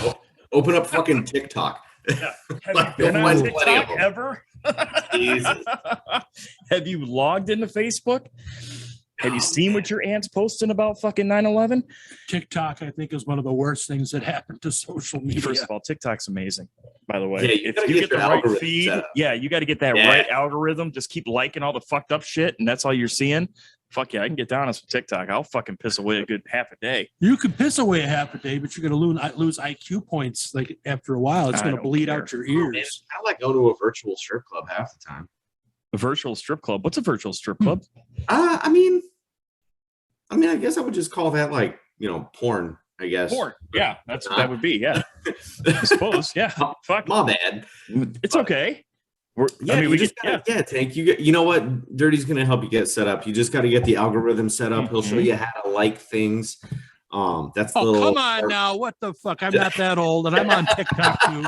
[SPEAKER 2] Open up fucking TikTok.
[SPEAKER 1] Yeah. Have
[SPEAKER 2] Like,
[SPEAKER 1] you been
[SPEAKER 2] you'll
[SPEAKER 1] on
[SPEAKER 2] find plenty of
[SPEAKER 1] TikTok
[SPEAKER 2] them.
[SPEAKER 1] ever?
[SPEAKER 2] Jesus.
[SPEAKER 1] Have you logged into Facebook? Have you
[SPEAKER 2] Oh,
[SPEAKER 1] seen
[SPEAKER 2] man.
[SPEAKER 1] what your aunt's posting about fucking 9/11?
[SPEAKER 3] TikTok, I think, is one of the worst things that happened to social media.
[SPEAKER 1] First of all, TikTok's amazing, by the way.
[SPEAKER 2] Yeah, you
[SPEAKER 1] if
[SPEAKER 2] gotta
[SPEAKER 1] you
[SPEAKER 2] get
[SPEAKER 1] get the
[SPEAKER 2] your
[SPEAKER 1] right
[SPEAKER 2] algorithm
[SPEAKER 1] feed,
[SPEAKER 2] set up.
[SPEAKER 1] yeah, you got to get that
[SPEAKER 2] Yeah.
[SPEAKER 1] right algorithm. Just keep liking all the fucked up shit, and that's all you're seeing. Fuck yeah, I can get down on some TikTok. I'll fucking piss away a good half a day.
[SPEAKER 3] You could piss away a half a day, but you're going to lose IQ points. Like after a while, it's
[SPEAKER 1] I
[SPEAKER 3] going to
[SPEAKER 1] don't
[SPEAKER 3] bleed
[SPEAKER 1] care.
[SPEAKER 3] out your
[SPEAKER 2] Oh, man,
[SPEAKER 3] ears.
[SPEAKER 2] I like go to a virtual strip club half the time.
[SPEAKER 1] A virtual strip club. What's a virtual strip club?
[SPEAKER 2] I mean, I guess I would just call that like, porn, I guess.
[SPEAKER 1] Porn. Yeah, that's what that would be. Yeah, I suppose. Yeah, fuck.
[SPEAKER 2] My bad.
[SPEAKER 1] It's okay.
[SPEAKER 2] Yeah,
[SPEAKER 1] I mean,
[SPEAKER 2] you
[SPEAKER 1] we
[SPEAKER 2] just
[SPEAKER 1] get,
[SPEAKER 2] gotta, Tank. You know what? Dirty's gonna help you get set up. You just got to get the algorithm set up. He'll show you how to like things. That's the
[SPEAKER 3] Oh,
[SPEAKER 2] little.
[SPEAKER 3] come on now. What the fuck? I'm not that old, and I'm on TikTok too.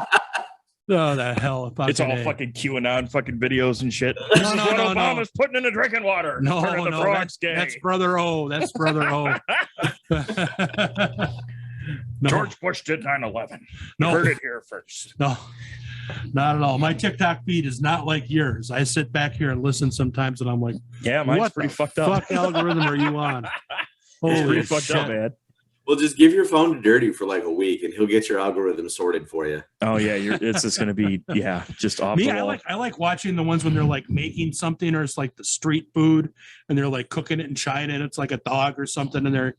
[SPEAKER 3] Oh, the hell.
[SPEAKER 1] it's all fucking QAnon fucking videos and shit.
[SPEAKER 3] No,
[SPEAKER 1] This is
[SPEAKER 3] no,
[SPEAKER 1] what
[SPEAKER 3] no,
[SPEAKER 1] Obama's putting in the drinking water.
[SPEAKER 3] No,
[SPEAKER 1] Turning the
[SPEAKER 3] no,
[SPEAKER 1] frogs gay.
[SPEAKER 3] that's Brother O. That's Brother O. No,
[SPEAKER 1] George Bush did 9/11.
[SPEAKER 3] No.
[SPEAKER 1] Heard it here first.
[SPEAKER 3] no, not at all. My TikTok feed is not like yours. I sit back here and listen sometimes, and I'm like,
[SPEAKER 1] Yeah, mine's
[SPEAKER 3] what
[SPEAKER 1] pretty
[SPEAKER 3] the
[SPEAKER 1] fuck up.
[SPEAKER 3] fuck algorithm are you on?
[SPEAKER 1] It's
[SPEAKER 3] Holy
[SPEAKER 1] pretty fucked
[SPEAKER 3] shit.
[SPEAKER 1] up, man.
[SPEAKER 2] Well, just give your phone to Dirty for like a week, and he'll get your algorithm sorted for you.
[SPEAKER 1] Oh yeah, it's just gonna be just off
[SPEAKER 3] Me,
[SPEAKER 1] the
[SPEAKER 3] I
[SPEAKER 1] wall.
[SPEAKER 3] like watching the ones when they're like making something, or it's like the street food, and they're like cooking it in China, and it's like a dog or something, and they're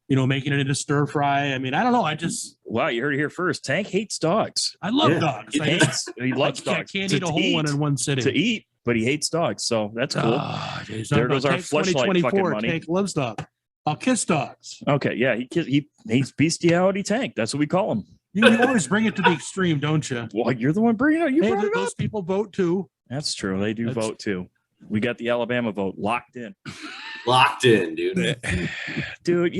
[SPEAKER 3] making it into stir fry. I mean, I don't know.
[SPEAKER 1] Wow, you heard it here first. Tank hates dogs.
[SPEAKER 3] I love
[SPEAKER 2] Yeah.
[SPEAKER 3] dogs.
[SPEAKER 1] He loves
[SPEAKER 3] I
[SPEAKER 1] dogs.
[SPEAKER 3] can't
[SPEAKER 1] To
[SPEAKER 3] eat a whole one
[SPEAKER 1] eat-
[SPEAKER 3] in one sitting.
[SPEAKER 1] to eat, but he hates dogs. So that's cool.
[SPEAKER 3] Oh, geez.
[SPEAKER 1] There goes our
[SPEAKER 3] Tank
[SPEAKER 1] Fleshlight fucking
[SPEAKER 3] 2024,
[SPEAKER 1] money.
[SPEAKER 3] Tank loves dogs. I'll kiss dogs.
[SPEAKER 1] Okay, yeah, he hates bestiality. Tank. That's what we call him.
[SPEAKER 3] You always bring it to the extreme, don't you?
[SPEAKER 1] Well, you're the one bringing it. You
[SPEAKER 3] Hey,
[SPEAKER 1] brought it up.
[SPEAKER 3] those people vote too.
[SPEAKER 1] That's true. They do
[SPEAKER 3] That's-
[SPEAKER 1] vote too. We got the Alabama vote locked in.
[SPEAKER 2] Locked in, dude.
[SPEAKER 1] Dude,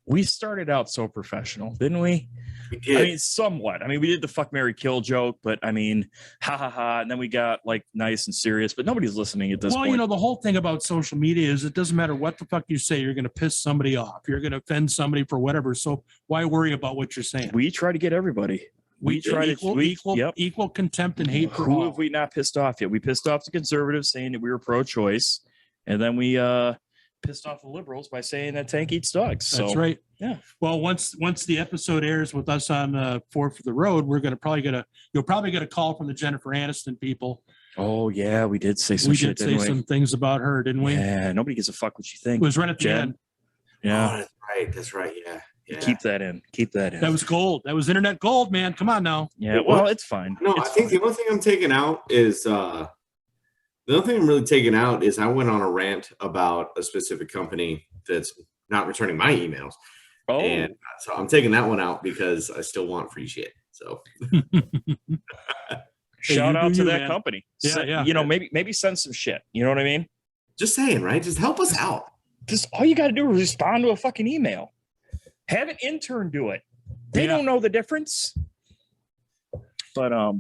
[SPEAKER 1] we started out so professional, didn't we?
[SPEAKER 2] We did.
[SPEAKER 1] I mean, somewhat. I mean, we did the fuck, marry, kill joke, but I mean, ha ha ha. And then we got like nice and serious, but nobody's listening at this
[SPEAKER 3] Well,
[SPEAKER 1] point.
[SPEAKER 3] the whole thing about social media is it doesn't matter what the fuck you say, you're going to piss somebody off. You're going to offend somebody for whatever. So why worry about what you're saying?
[SPEAKER 1] We try to get everybody. We try to
[SPEAKER 3] equal contempt and hate for
[SPEAKER 1] Who
[SPEAKER 3] all.
[SPEAKER 1] have we not pissed off yet? We pissed off the conservatives saying that we were pro-choice, and then we pissed off the liberals by saying that Tank eats dogs. So
[SPEAKER 3] That's right.
[SPEAKER 1] yeah.
[SPEAKER 3] Well, once the episode airs with us on Fourth for the Road, you'll probably get a call from the Jennifer Aniston people.
[SPEAKER 1] Oh yeah, we did say some
[SPEAKER 3] We
[SPEAKER 1] shit,
[SPEAKER 3] did say
[SPEAKER 1] didn't we?
[SPEAKER 3] some things about her, didn't we?
[SPEAKER 1] Yeah, nobody gives a fuck what you
[SPEAKER 3] It
[SPEAKER 1] think.
[SPEAKER 3] was right at the
[SPEAKER 1] Jen.
[SPEAKER 3] end.
[SPEAKER 1] Yeah,
[SPEAKER 2] Oh, that's right. That's right. Yeah. Yeah.
[SPEAKER 1] keep that in. Keep that in.
[SPEAKER 3] That was gold. That was internet gold, man. Come on now.
[SPEAKER 1] yeah. Well, it's fine.
[SPEAKER 2] No,
[SPEAKER 1] It's
[SPEAKER 2] I think
[SPEAKER 1] fine.
[SPEAKER 2] the only thing I'm taking out is the only thing I'm really taking out is I went on a rant about a specific company that's not returning my emails.
[SPEAKER 1] Oh,
[SPEAKER 2] And so I'm taking that one out because I still want free shit. So
[SPEAKER 1] shout
[SPEAKER 3] you
[SPEAKER 1] out
[SPEAKER 3] do
[SPEAKER 1] to
[SPEAKER 3] you,
[SPEAKER 1] that
[SPEAKER 3] man.
[SPEAKER 1] company.
[SPEAKER 3] Yeah, yeah.
[SPEAKER 1] Maybe send some shit. You know what I mean?
[SPEAKER 2] just saying, right? Just help us out.
[SPEAKER 1] Just all you got to do is respond to a fucking email. Have an intern do it. They
[SPEAKER 3] Yeah.
[SPEAKER 1] don't know the difference. But
[SPEAKER 2] I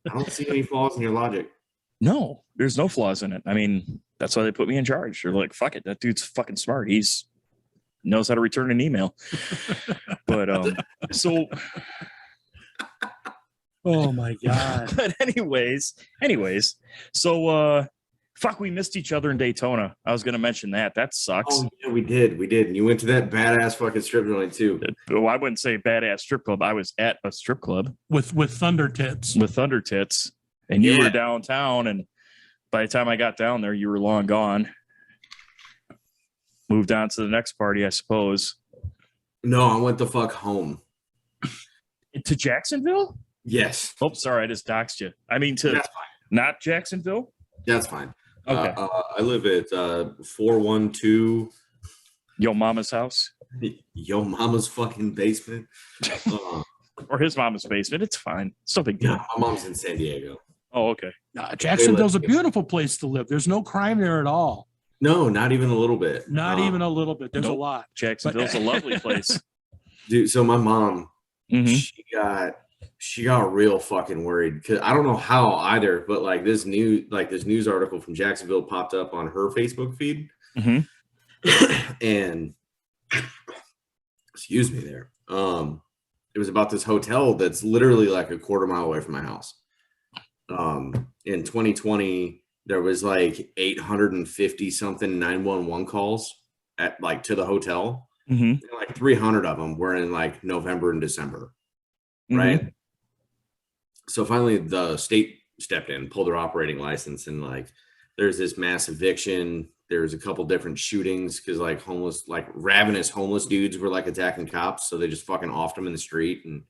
[SPEAKER 2] don't see any flaws in your logic.
[SPEAKER 1] no, there's no flaws in it. I mean, that's why they put me in charge. They're like, fuck it, that dude's fucking smart. He's knows how to return an email. But so
[SPEAKER 3] Oh my god.
[SPEAKER 1] but anyways, so fuck, we missed each other in Daytona. I was gonna mention that. That sucks.
[SPEAKER 2] Oh yeah, we did. And you went to that badass fucking strip joint too.
[SPEAKER 1] Well, I wouldn't say badass strip club. I was at a strip club
[SPEAKER 3] With Thunder Tits.
[SPEAKER 1] with Thunder Tits, and you
[SPEAKER 2] Yeah.
[SPEAKER 1] were downtown. And by the time I got down there, you were long gone. Moved on to the next party, I suppose.
[SPEAKER 2] No, I went the fuck home.
[SPEAKER 1] To Jacksonville?
[SPEAKER 2] Yes.
[SPEAKER 1] Oh, sorry, I just doxed you. I mean, to
[SPEAKER 2] That's fine.
[SPEAKER 1] not Jacksonville.
[SPEAKER 2] That's fine.
[SPEAKER 1] Okay.
[SPEAKER 2] I live at 412
[SPEAKER 1] Yo mama's house.
[SPEAKER 2] Yo mama's fucking basement.
[SPEAKER 1] Or his mama's basement. It's fine. It's no big deal.
[SPEAKER 2] Yeah, my mom's in San Diego.
[SPEAKER 1] Oh, okay.
[SPEAKER 3] Jacksonville's a beautiful place to live. There's no crime there at all.
[SPEAKER 2] No, not even a little bit.
[SPEAKER 3] Not even a little bit. There's a lot.
[SPEAKER 1] Jacksonville's a lovely place.
[SPEAKER 2] Dude, so my mom,
[SPEAKER 1] Mhm.
[SPEAKER 2] she got real fucking worried because I don't know how either, but like this news article from Jacksonville popped up on her Facebook feed.
[SPEAKER 1] Mhm.
[SPEAKER 2] And excuse me there. It was about this hotel that's literally like a quarter mile away from my house. In 2020, there was like 850 something 911 calls at like to the hotel.
[SPEAKER 1] Mhm.
[SPEAKER 2] And like 300 of them were in like November and December, right? So finally the state stepped in, pulled their operating license, and like there's this mass eviction. There's a couple different shootings because like ravenous homeless dudes were like attacking cops, so they just fucking offed them in the street, and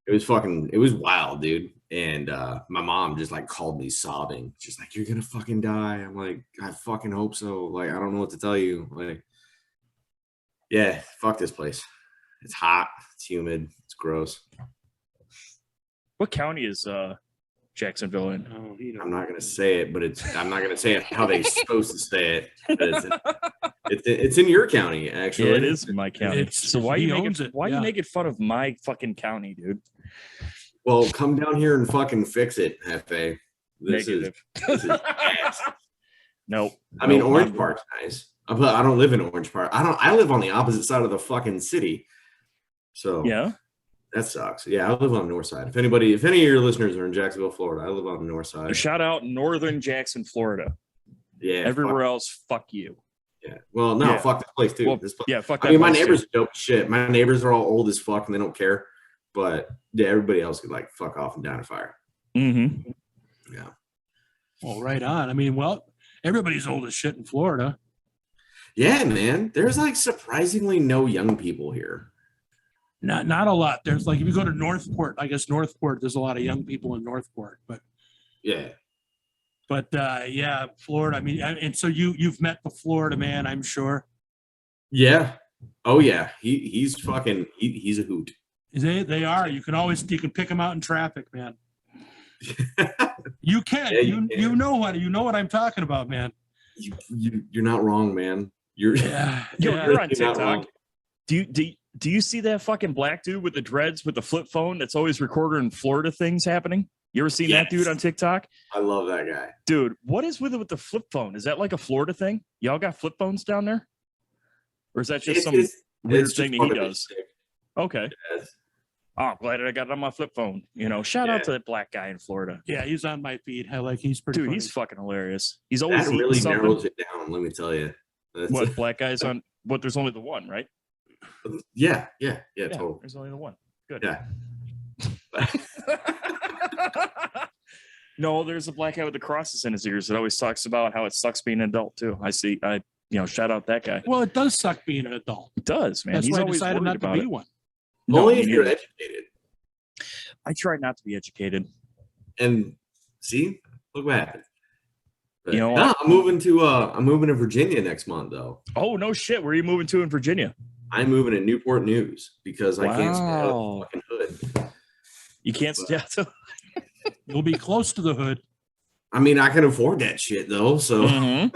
[SPEAKER 2] it was wild, dude. And my mom just like called me sobbing, just like, "You're gonna fucking die." I'm like, "I fucking hope so." Like, I don't know what to tell you. Like, yeah, fuck this place. It's hot, it's humid, it's gross.
[SPEAKER 1] What county is Jacksonville in?
[SPEAKER 3] Oh,
[SPEAKER 2] I'm not gonna say it, but I'm not gonna say it how they're supposed to say it. But it's in your county, actually.
[SPEAKER 1] Yeah, it is in my county. So why
[SPEAKER 3] he
[SPEAKER 1] you
[SPEAKER 3] owns it,
[SPEAKER 1] you
[SPEAKER 3] yeah.
[SPEAKER 1] making fun of my fucking county, dude?
[SPEAKER 2] Well, come down here and fucking fix it, Hefe. This
[SPEAKER 1] Negative.
[SPEAKER 2] is ass.
[SPEAKER 1] Nope.
[SPEAKER 2] I mean,
[SPEAKER 1] Nope.
[SPEAKER 2] Orange Park's nice, but I don't live in Orange Park. I live on the opposite side of the fucking city. So
[SPEAKER 1] Yeah.
[SPEAKER 2] that sucks. Yeah, I live on the north side. If any of your listeners are in Jacksonville, Florida, I live on the north side.
[SPEAKER 1] Shout out northern Jackson, Florida.
[SPEAKER 2] Yeah.
[SPEAKER 1] Everywhere else, fuck you.
[SPEAKER 2] Yeah. Well, no,
[SPEAKER 1] Yeah.
[SPEAKER 2] fuck this place too.
[SPEAKER 1] Well,
[SPEAKER 2] This place,
[SPEAKER 1] yeah, fuck that.
[SPEAKER 2] I mean, my
[SPEAKER 1] place,
[SPEAKER 2] neighbors
[SPEAKER 1] too.
[SPEAKER 2] are dope as shit. My neighbors are all old as fuck and they don't care. But yeah, everybody else could like fuck off and down a fire.
[SPEAKER 1] Mhm.
[SPEAKER 2] Yeah.
[SPEAKER 3] Well, right on. I mean, well, everybody's old as shit in Florida.
[SPEAKER 2] Yeah, man. There's like surprisingly no young people here.
[SPEAKER 3] Not a lot. There's like if you go to Northport, I guess Northport, there's a lot of young people in Northport, but
[SPEAKER 2] Yeah.
[SPEAKER 3] yeah, Florida. I mean, and so you've met the Florida man, I'm sure.
[SPEAKER 2] Yeah. Oh yeah. He's fucking he's a hoot.
[SPEAKER 3] They are. You can pick them out in traffic, man. You can.
[SPEAKER 2] Yeah,
[SPEAKER 3] you know what I'm talking about, man.
[SPEAKER 2] You're not wrong, man. You're
[SPEAKER 3] Yeah.
[SPEAKER 1] Yo,
[SPEAKER 3] yeah.
[SPEAKER 1] you're on
[SPEAKER 2] You're not wrong.
[SPEAKER 1] TikTok. Do you see that fucking black dude with the dreads with the flip phone that's always recording Florida things happening? You ever seen that
[SPEAKER 2] Yes.
[SPEAKER 1] dude on TikTok?
[SPEAKER 2] I love that guy.
[SPEAKER 1] Dude, what is with it with the flip phone? Is that like a Florida thing? Y'all got flip phones down there? Or is that just some weird
[SPEAKER 2] it's
[SPEAKER 1] thing
[SPEAKER 2] just
[SPEAKER 1] that he
[SPEAKER 2] part of his
[SPEAKER 1] does?
[SPEAKER 2] shtick.
[SPEAKER 1] Okay.
[SPEAKER 2] Yes.
[SPEAKER 1] Oh, I'm glad I got it on my flip phone. Shout out to that black guy in Florida.
[SPEAKER 3] Yeah, he's on my feed. He's pretty
[SPEAKER 1] Dude,
[SPEAKER 3] funny.
[SPEAKER 1] he's fucking hilarious. He's always
[SPEAKER 2] That
[SPEAKER 1] eating
[SPEAKER 2] really
[SPEAKER 1] something.
[SPEAKER 2] narrows it down, let me tell you. That's
[SPEAKER 1] What, black guys on what? There's only the one, right?
[SPEAKER 2] yeah, totally.
[SPEAKER 1] There's only the one. Good.
[SPEAKER 2] Yeah.
[SPEAKER 1] No, there's a black guy with the crosses in his ears that always talks about how it sucks being an adult too. Shout out that guy.
[SPEAKER 3] Well, it does suck being an adult.
[SPEAKER 1] It does, man.
[SPEAKER 3] That's
[SPEAKER 1] He's
[SPEAKER 3] why I
[SPEAKER 1] always
[SPEAKER 3] decided
[SPEAKER 1] worried
[SPEAKER 3] not to
[SPEAKER 1] about
[SPEAKER 3] be
[SPEAKER 1] it.
[SPEAKER 3] one.
[SPEAKER 1] No,
[SPEAKER 2] Only
[SPEAKER 1] me
[SPEAKER 2] if you're
[SPEAKER 1] neither.
[SPEAKER 2] educated.
[SPEAKER 1] I try not to be educated.
[SPEAKER 2] And see, look what happened. But,
[SPEAKER 1] You know
[SPEAKER 2] no,
[SPEAKER 1] what?
[SPEAKER 2] I'm moving to Virginia next month though.
[SPEAKER 1] Oh no shit! Where are you moving to in Virginia?
[SPEAKER 2] I'm moving to Newport News because I can't stay out of
[SPEAKER 1] Wow.
[SPEAKER 2] the fucking hood.
[SPEAKER 1] You can't stay out to
[SPEAKER 3] You'll be close to the hood.
[SPEAKER 2] I mean, I can afford that shit though. So
[SPEAKER 1] Mhm.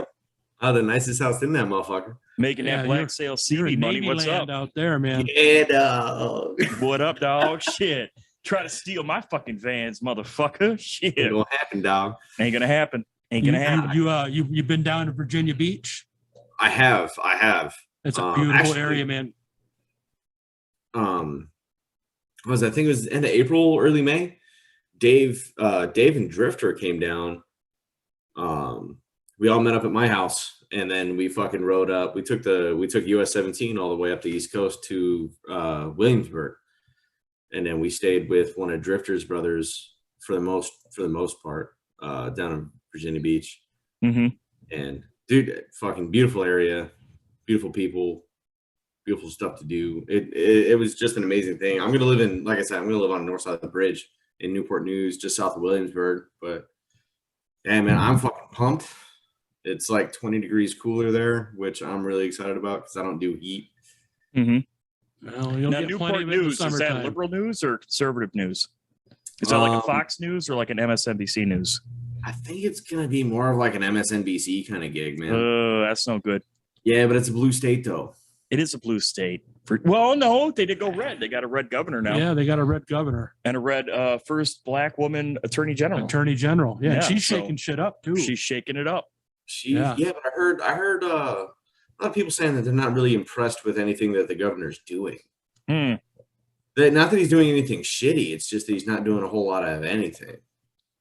[SPEAKER 2] the nicest house in that motherfucker.
[SPEAKER 1] Making
[SPEAKER 3] Yeah,
[SPEAKER 1] that
[SPEAKER 3] you're-
[SPEAKER 1] black sale
[SPEAKER 3] You're
[SPEAKER 1] CD
[SPEAKER 3] in
[SPEAKER 1] money.
[SPEAKER 3] Navy
[SPEAKER 1] What's
[SPEAKER 3] land
[SPEAKER 1] up?
[SPEAKER 3] out there, man.
[SPEAKER 2] Yeah, dog.
[SPEAKER 1] What up, dog? Shit. Try to steal my fucking vans, motherfucker. Shit.
[SPEAKER 2] Ain't gonna happen, dog.
[SPEAKER 1] Ain't gonna happen. Ain't gonna happen.
[SPEAKER 3] You've been down to Virginia Beach.
[SPEAKER 2] I have.
[SPEAKER 3] It's a beautiful
[SPEAKER 2] Actually,
[SPEAKER 3] area, man.
[SPEAKER 2] I think it was the end of April, early May. Dave and Drifter came down. We all met up at my house, and then we fucking rode up. We took US 17 all the way up the East Coast to Williamsburg, and then we stayed with one of Drifter's brothers for the most part down in Virginia Beach.
[SPEAKER 1] Mm-hmm.
[SPEAKER 2] And dude, fucking beautiful area, beautiful people, beautiful stuff to do. It was just an amazing thing. I'm gonna live on the north side of the bridge in Newport News, just south of Williamsburg. But yeah, man, I'm fucking pumped. It's like 20 degrees cooler there, which I'm really excited about because I don't do heat.
[SPEAKER 3] Well, you'll
[SPEAKER 1] Now,
[SPEAKER 3] get
[SPEAKER 1] Newport
[SPEAKER 3] plenty of it in the
[SPEAKER 1] News, is that
[SPEAKER 3] summertime.
[SPEAKER 1] liberal news or conservative news? Is that like a Fox News or like an MSNBC news?
[SPEAKER 2] I think it's gonna be more of like an MSNBC kind of gig, man.
[SPEAKER 1] That's no good.
[SPEAKER 2] Yeah, but it's a blue state though.
[SPEAKER 1] It is a blue state. Well, no, they did go red. They got a red governor now.
[SPEAKER 3] Yeah, they got a red governor
[SPEAKER 1] And a red first black woman attorney general.
[SPEAKER 3] Yeah,
[SPEAKER 1] Yeah,
[SPEAKER 3] she's
[SPEAKER 1] so
[SPEAKER 3] shaking shit up too.
[SPEAKER 1] She's shaking it up.
[SPEAKER 2] Yeah, but I heard a lot of people saying that they're not really impressed with anything that the governor's doing.
[SPEAKER 1] Hmm.
[SPEAKER 2] Not that he's doing anything shitty. It's just that he's not doing a whole lot of anything.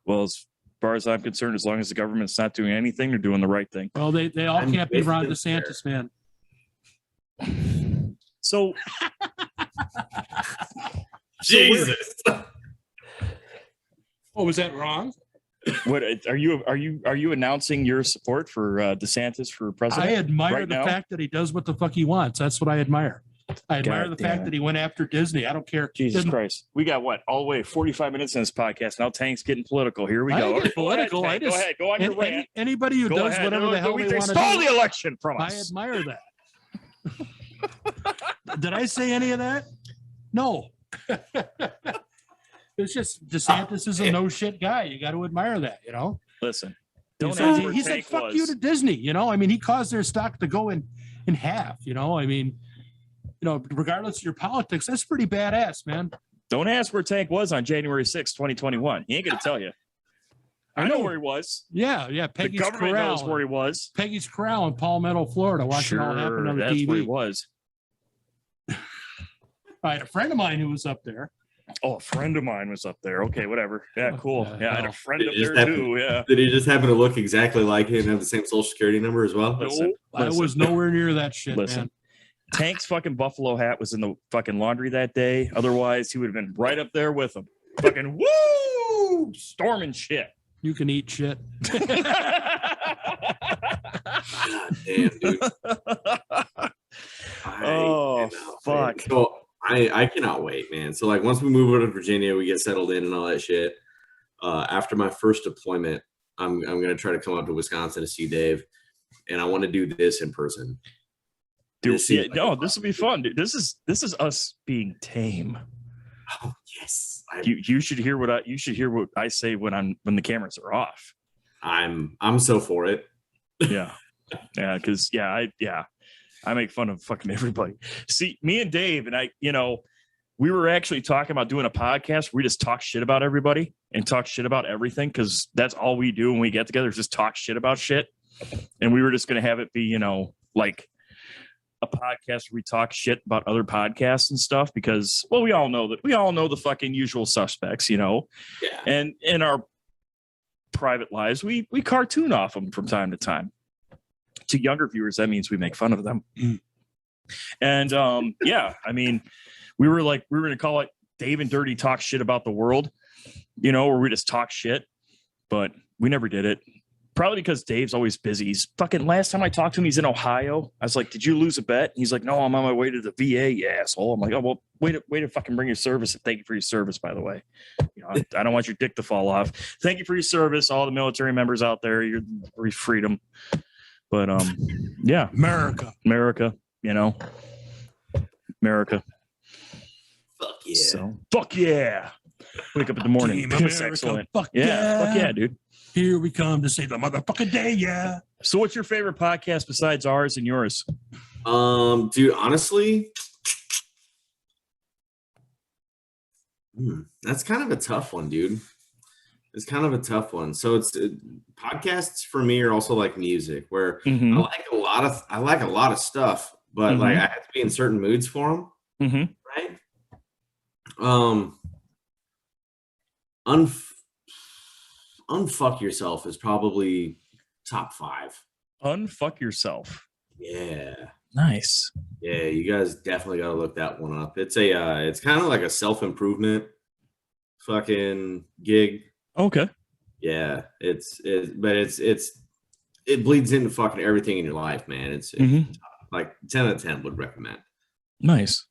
[SPEAKER 1] Well, as far as I'm concerned, as long as the government's not doing anything, they're doing the right thing.
[SPEAKER 3] Well, they all
[SPEAKER 2] I'm
[SPEAKER 3] can't be
[SPEAKER 2] with
[SPEAKER 3] Ron
[SPEAKER 2] him
[SPEAKER 3] DeSantis, man.
[SPEAKER 1] So,
[SPEAKER 2] Jesus.
[SPEAKER 3] Oh, was that wrong?
[SPEAKER 1] what are you announcing your support for DeSantis for president?
[SPEAKER 3] I admire
[SPEAKER 1] right
[SPEAKER 3] the
[SPEAKER 1] now?
[SPEAKER 3] fact that he does what the fuck he wants. That's what I admire. I admire
[SPEAKER 1] God
[SPEAKER 3] the fact
[SPEAKER 1] damn.
[SPEAKER 3] that he went after Disney. I don't care.
[SPEAKER 1] Jesus
[SPEAKER 3] Didn't-
[SPEAKER 1] Christ. We got what? All the way 45 minutes in this podcast. Now Tank's getting political. Here we
[SPEAKER 3] I
[SPEAKER 1] go.
[SPEAKER 3] ain't getting
[SPEAKER 1] Go ahead,
[SPEAKER 3] political.
[SPEAKER 1] Tank.
[SPEAKER 3] I just-
[SPEAKER 1] Go ahead. Go on your rant.
[SPEAKER 3] Anybody who
[SPEAKER 1] Go
[SPEAKER 3] does
[SPEAKER 1] ahead.
[SPEAKER 3] whatever the hell
[SPEAKER 1] They
[SPEAKER 3] they want to
[SPEAKER 1] stole
[SPEAKER 3] do,
[SPEAKER 1] the election from
[SPEAKER 3] I
[SPEAKER 1] us.
[SPEAKER 3] admire that. Did I say any of that? No. It's just DeSantis is a no shit guy. You got to admire that, you know.
[SPEAKER 1] Listen, don't
[SPEAKER 3] So
[SPEAKER 1] ask where
[SPEAKER 3] he said
[SPEAKER 1] Tank
[SPEAKER 3] fuck
[SPEAKER 1] was.
[SPEAKER 3] you to Disney, you know. I mean, he caused their stock to go in half, you know. I mean, you know, regardless of your politics, that's pretty badass, man.
[SPEAKER 1] Don't ask where Tank was on January 6th, 2021. He ain't going to tell you. I know where he was.
[SPEAKER 3] Yeah,
[SPEAKER 1] The
[SPEAKER 3] Peggy's
[SPEAKER 1] government knows where
[SPEAKER 3] Corral.
[SPEAKER 1] he was.
[SPEAKER 3] Peggy's Corral in Palmetto, Florida, watching it all happen on the
[SPEAKER 1] that's where he
[SPEAKER 3] TV.
[SPEAKER 1] was.
[SPEAKER 3] I had a friend of mine who was up there.
[SPEAKER 1] Oh, a friend of mine was up there. Okay, whatever. Yeah, cool.
[SPEAKER 3] the
[SPEAKER 1] Yeah, I had a
[SPEAKER 3] hell?
[SPEAKER 1] friend up
[SPEAKER 2] It just
[SPEAKER 1] there
[SPEAKER 2] happened.
[SPEAKER 1] too. Yeah.
[SPEAKER 2] Did he just happen to look exactly like him and have the same social security number as well?
[SPEAKER 1] Listen,
[SPEAKER 3] I was nowhere near that shit,
[SPEAKER 1] Listen.
[SPEAKER 3] man.
[SPEAKER 1] Tank's fucking buffalo hat was in the fucking laundry that day. Otherwise, he would have been right up there with him. Fucking woo! Storming shit.
[SPEAKER 3] You can eat shit.
[SPEAKER 2] God damn, dude.
[SPEAKER 1] Oh, fuck.
[SPEAKER 2] So I cannot wait, man. So like once we move over to Virginia, we get settled in and all that shit. After my first deployment, I'm gonna try to come up to Wisconsin to see Dave, and I want to do this in person.
[SPEAKER 1] Dude,
[SPEAKER 2] This seems
[SPEAKER 1] yeah,
[SPEAKER 2] like
[SPEAKER 1] no,
[SPEAKER 2] a
[SPEAKER 1] this will be fun, dude. This is us being tame.
[SPEAKER 2] Oh yes,
[SPEAKER 1] You should hear what I say when the cameras are off.
[SPEAKER 2] I'm so for it.
[SPEAKER 1] Yeah. Yeah, because I make fun of fucking everybody. See, me and Dave and I, we were actually talking about doing a podcast where we just talk shit about everybody and talk shit about everything, because that's all we do when we get together is just talk shit about shit. And we were just gonna have it be, like a podcast where we talk shit about other podcasts and stuff, because we all know the fucking usual suspects,
[SPEAKER 2] Yeah.
[SPEAKER 1] and in our private lives, we cartoon off them from time to time. To younger viewers, that means we make fun of them. And I mean, we were going to call it Dave and Dirty Talk Shit About the World, where we just talk shit, but we never did it. Probably because Dave's always busy. He's fucking, last time I talked to him, he's in Ohio. I was like, did you lose a bet? He's like, no, I'm on my way to the VA, you asshole. I'm like, oh, well, way to fucking bring your service. And thank you for your service, by the way. I don't want your dick to fall off. Thank you for your service, all the military members out there. You're freedom. But yeah,
[SPEAKER 3] America.
[SPEAKER 1] America.
[SPEAKER 2] Fuck yeah.
[SPEAKER 1] So fuck yeah. Wake up in the morning.
[SPEAKER 3] Team
[SPEAKER 1] Piss
[SPEAKER 3] America,
[SPEAKER 1] excellent.
[SPEAKER 3] fuck
[SPEAKER 1] Yeah, fuck
[SPEAKER 3] yeah.
[SPEAKER 1] yeah, dude.
[SPEAKER 3] Here we come to save the motherfucking day, yeah.
[SPEAKER 1] So what's your favorite podcast besides ours and yours?
[SPEAKER 2] Dude, honestly, that's kind of a tough one, dude. It's kind of a tough one. So podcasts for me are also like music, where
[SPEAKER 1] Mhm.
[SPEAKER 2] I like a lot of stuff, but like I have to be in certain moods for them,
[SPEAKER 1] Mhm.
[SPEAKER 2] right? Unfuck Yourself is probably top 5.
[SPEAKER 1] Unfuck yourself.
[SPEAKER 2] Yeah.
[SPEAKER 1] Nice.
[SPEAKER 2] Yeah, you guys definitely got to look that one up. It's it's kind of like a self-improvement fucking gig.
[SPEAKER 1] Okay.
[SPEAKER 2] Yeah, it bleeds into fucking everything in your life, man. It's
[SPEAKER 1] Mhm.
[SPEAKER 2] like 10 out of 10 would recommend.
[SPEAKER 1] Nice.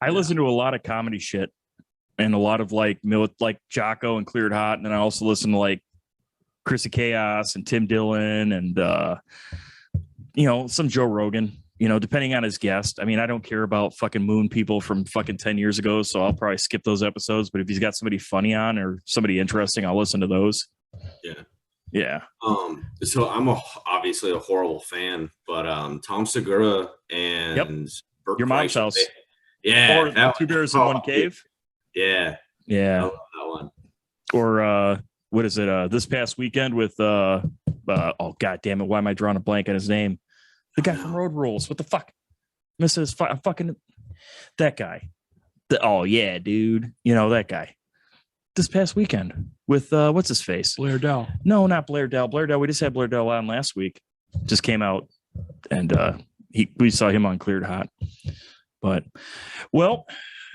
[SPEAKER 1] I listen to a lot of comedy shit and a lot of like Jocko and Cleared Hot, and then I also listen to like Chrissy Chaos and Tim Dillon and some Joe Rogan, depending on his guest. I mean, I don't care about fucking moon people from fucking 10 years ago, so I'll probably skip those episodes. But if he's got somebody funny on or somebody interesting, I'll listen to those. Yeah.
[SPEAKER 2] So I'm obviously a horrible fan, but Tom Segura and
[SPEAKER 1] Your Mom's House.
[SPEAKER 2] Or
[SPEAKER 1] Two Bears in One Cave.
[SPEAKER 2] Yeah.
[SPEAKER 1] Yeah.
[SPEAKER 2] I love that one.
[SPEAKER 1] Or what is it? This past weekend with oh god damn it, why am I drawing a blank on his name? The guy from Road Rules. What the fuck? Mrs. Fucking that guy. Oh yeah, dude. That guy. This past weekend with what's his face?
[SPEAKER 3] Blair Dell.
[SPEAKER 1] No, not Blair Dell. Blair Dell. We just had Blair Dell on last week. Just came out, and we saw him on Cleared Hot. But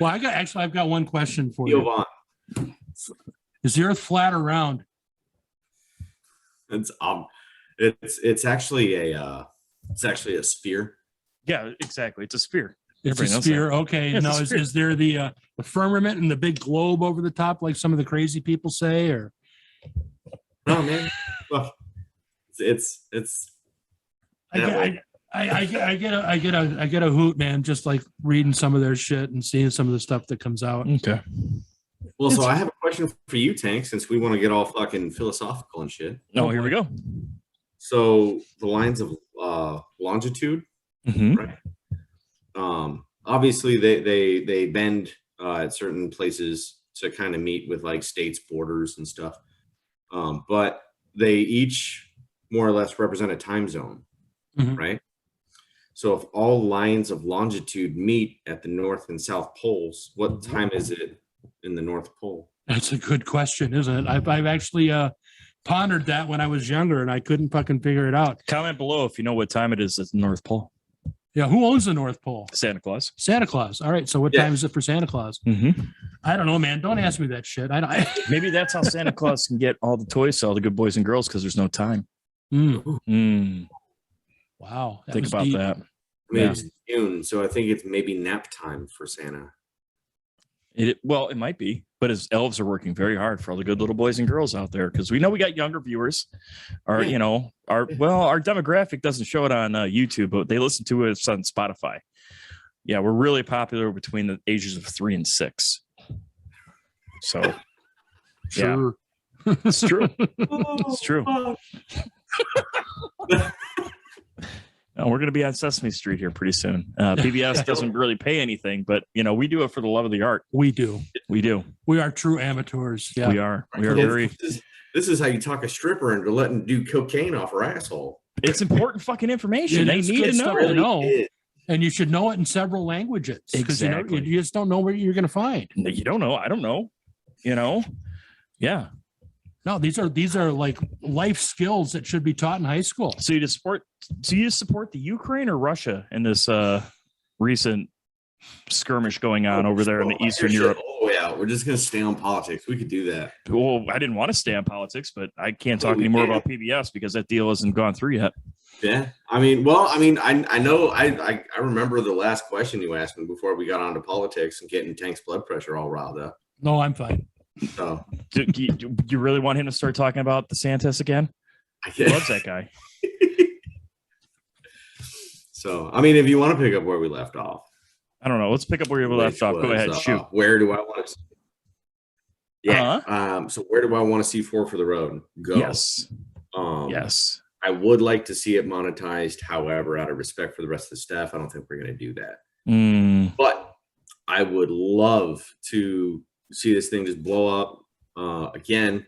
[SPEAKER 1] I've got one question for you. Is the Earth flat or round?
[SPEAKER 2] It's actually a sphere.
[SPEAKER 1] Yeah, exactly. It's a sphere.
[SPEAKER 3] It's a sphere. Okay.
[SPEAKER 1] Yeah,
[SPEAKER 3] now, is there the firmament and the big globe over the top, like some of the crazy people say, or?
[SPEAKER 2] No, man. Well, it's.
[SPEAKER 3] I get a hoot, man. Just like reading some of their shit and seeing some of the stuff that comes out.
[SPEAKER 1] Okay.
[SPEAKER 2] Well, so I have a question for you, Tank, since we want to get all fucking philosophical and shit.
[SPEAKER 1] Oh, here we go.
[SPEAKER 2] So the lines of longitude, right? Obviously they bend at certain places to kind of meet with like states' borders and stuff. But they each more or less represent a time zone, right? So if all lines of longitude meet at the North and South poles, what time is it in the North Pole?
[SPEAKER 3] That's a good question, isn't it? I've actually pondered that when I was younger, and I couldn't fucking figure it out.
[SPEAKER 1] Comment below if you know what time it is at the North Pole.
[SPEAKER 3] Yeah, who owns the North Pole?
[SPEAKER 1] Santa Claus.
[SPEAKER 3] Santa Claus. All right, so what time is it for Santa Claus? I don't know, man. Don't ask me that shit.
[SPEAKER 1] Maybe that's how Santa Claus can get all the toys to all the good boys and girls, because there's no time.
[SPEAKER 3] Wow.
[SPEAKER 1] Think about
[SPEAKER 3] deep.
[SPEAKER 1] that.
[SPEAKER 2] I mean, it's June, so I think it's maybe nap time for Santa.
[SPEAKER 1] It might be, but his elves are working very hard for all the good little boys and girls out there, because we know we got younger viewers. Our demographic doesn't show it on YouTube, but they listen to us on Spotify. Yeah, we're really popular between the ages of 3 and 6. So,
[SPEAKER 3] sure.
[SPEAKER 1] Yeah, it's true. It's true. No, we're going to be on Sesame Street here pretty soon. PBS doesn't really pay anything, but we do it for the love of the art.
[SPEAKER 3] We do. We are true amateurs. Yeah,
[SPEAKER 1] we are. We are very.
[SPEAKER 2] This is how you talk a stripper into letting do cocaine off her asshole.
[SPEAKER 1] It's important fucking information. They need to know.
[SPEAKER 3] And you should know it in several languages.
[SPEAKER 1] Exactly.
[SPEAKER 3] You just don't know what you're going to find.
[SPEAKER 1] You don't know. I don't know. Yeah.
[SPEAKER 3] No, these are like life skills that should be taught in high school.
[SPEAKER 1] So you support the Ukraine or Russia in this recent skirmish going on over there in the Eastern Europe?
[SPEAKER 2] Oh yeah, we're just gonna stay on politics. We could do that.
[SPEAKER 1] Well, I didn't want to stay on politics, but I can't talk anymore about PBS because that deal hasn't gone through yet.
[SPEAKER 2] Yeah, I know. I remember the last question you asked me before we got onto politics and getting Tank's blood pressure all riled up.
[SPEAKER 3] No, I'm fine.
[SPEAKER 2] So,
[SPEAKER 1] do you really want him to start talking about the Santas again? He loves that guy.
[SPEAKER 2] So, if you want to pick up where we left off,
[SPEAKER 1] I don't know. Let's pick up where we left off. Go ahead, shoot.
[SPEAKER 2] Where do I want to? Yeah. So where do I want to see four for the road go?
[SPEAKER 1] Yes. Yes.
[SPEAKER 2] I would like to see it monetized. However, out of respect for the rest of the staff, I don't think we're going to do that. But I would love to see this thing just blow up again,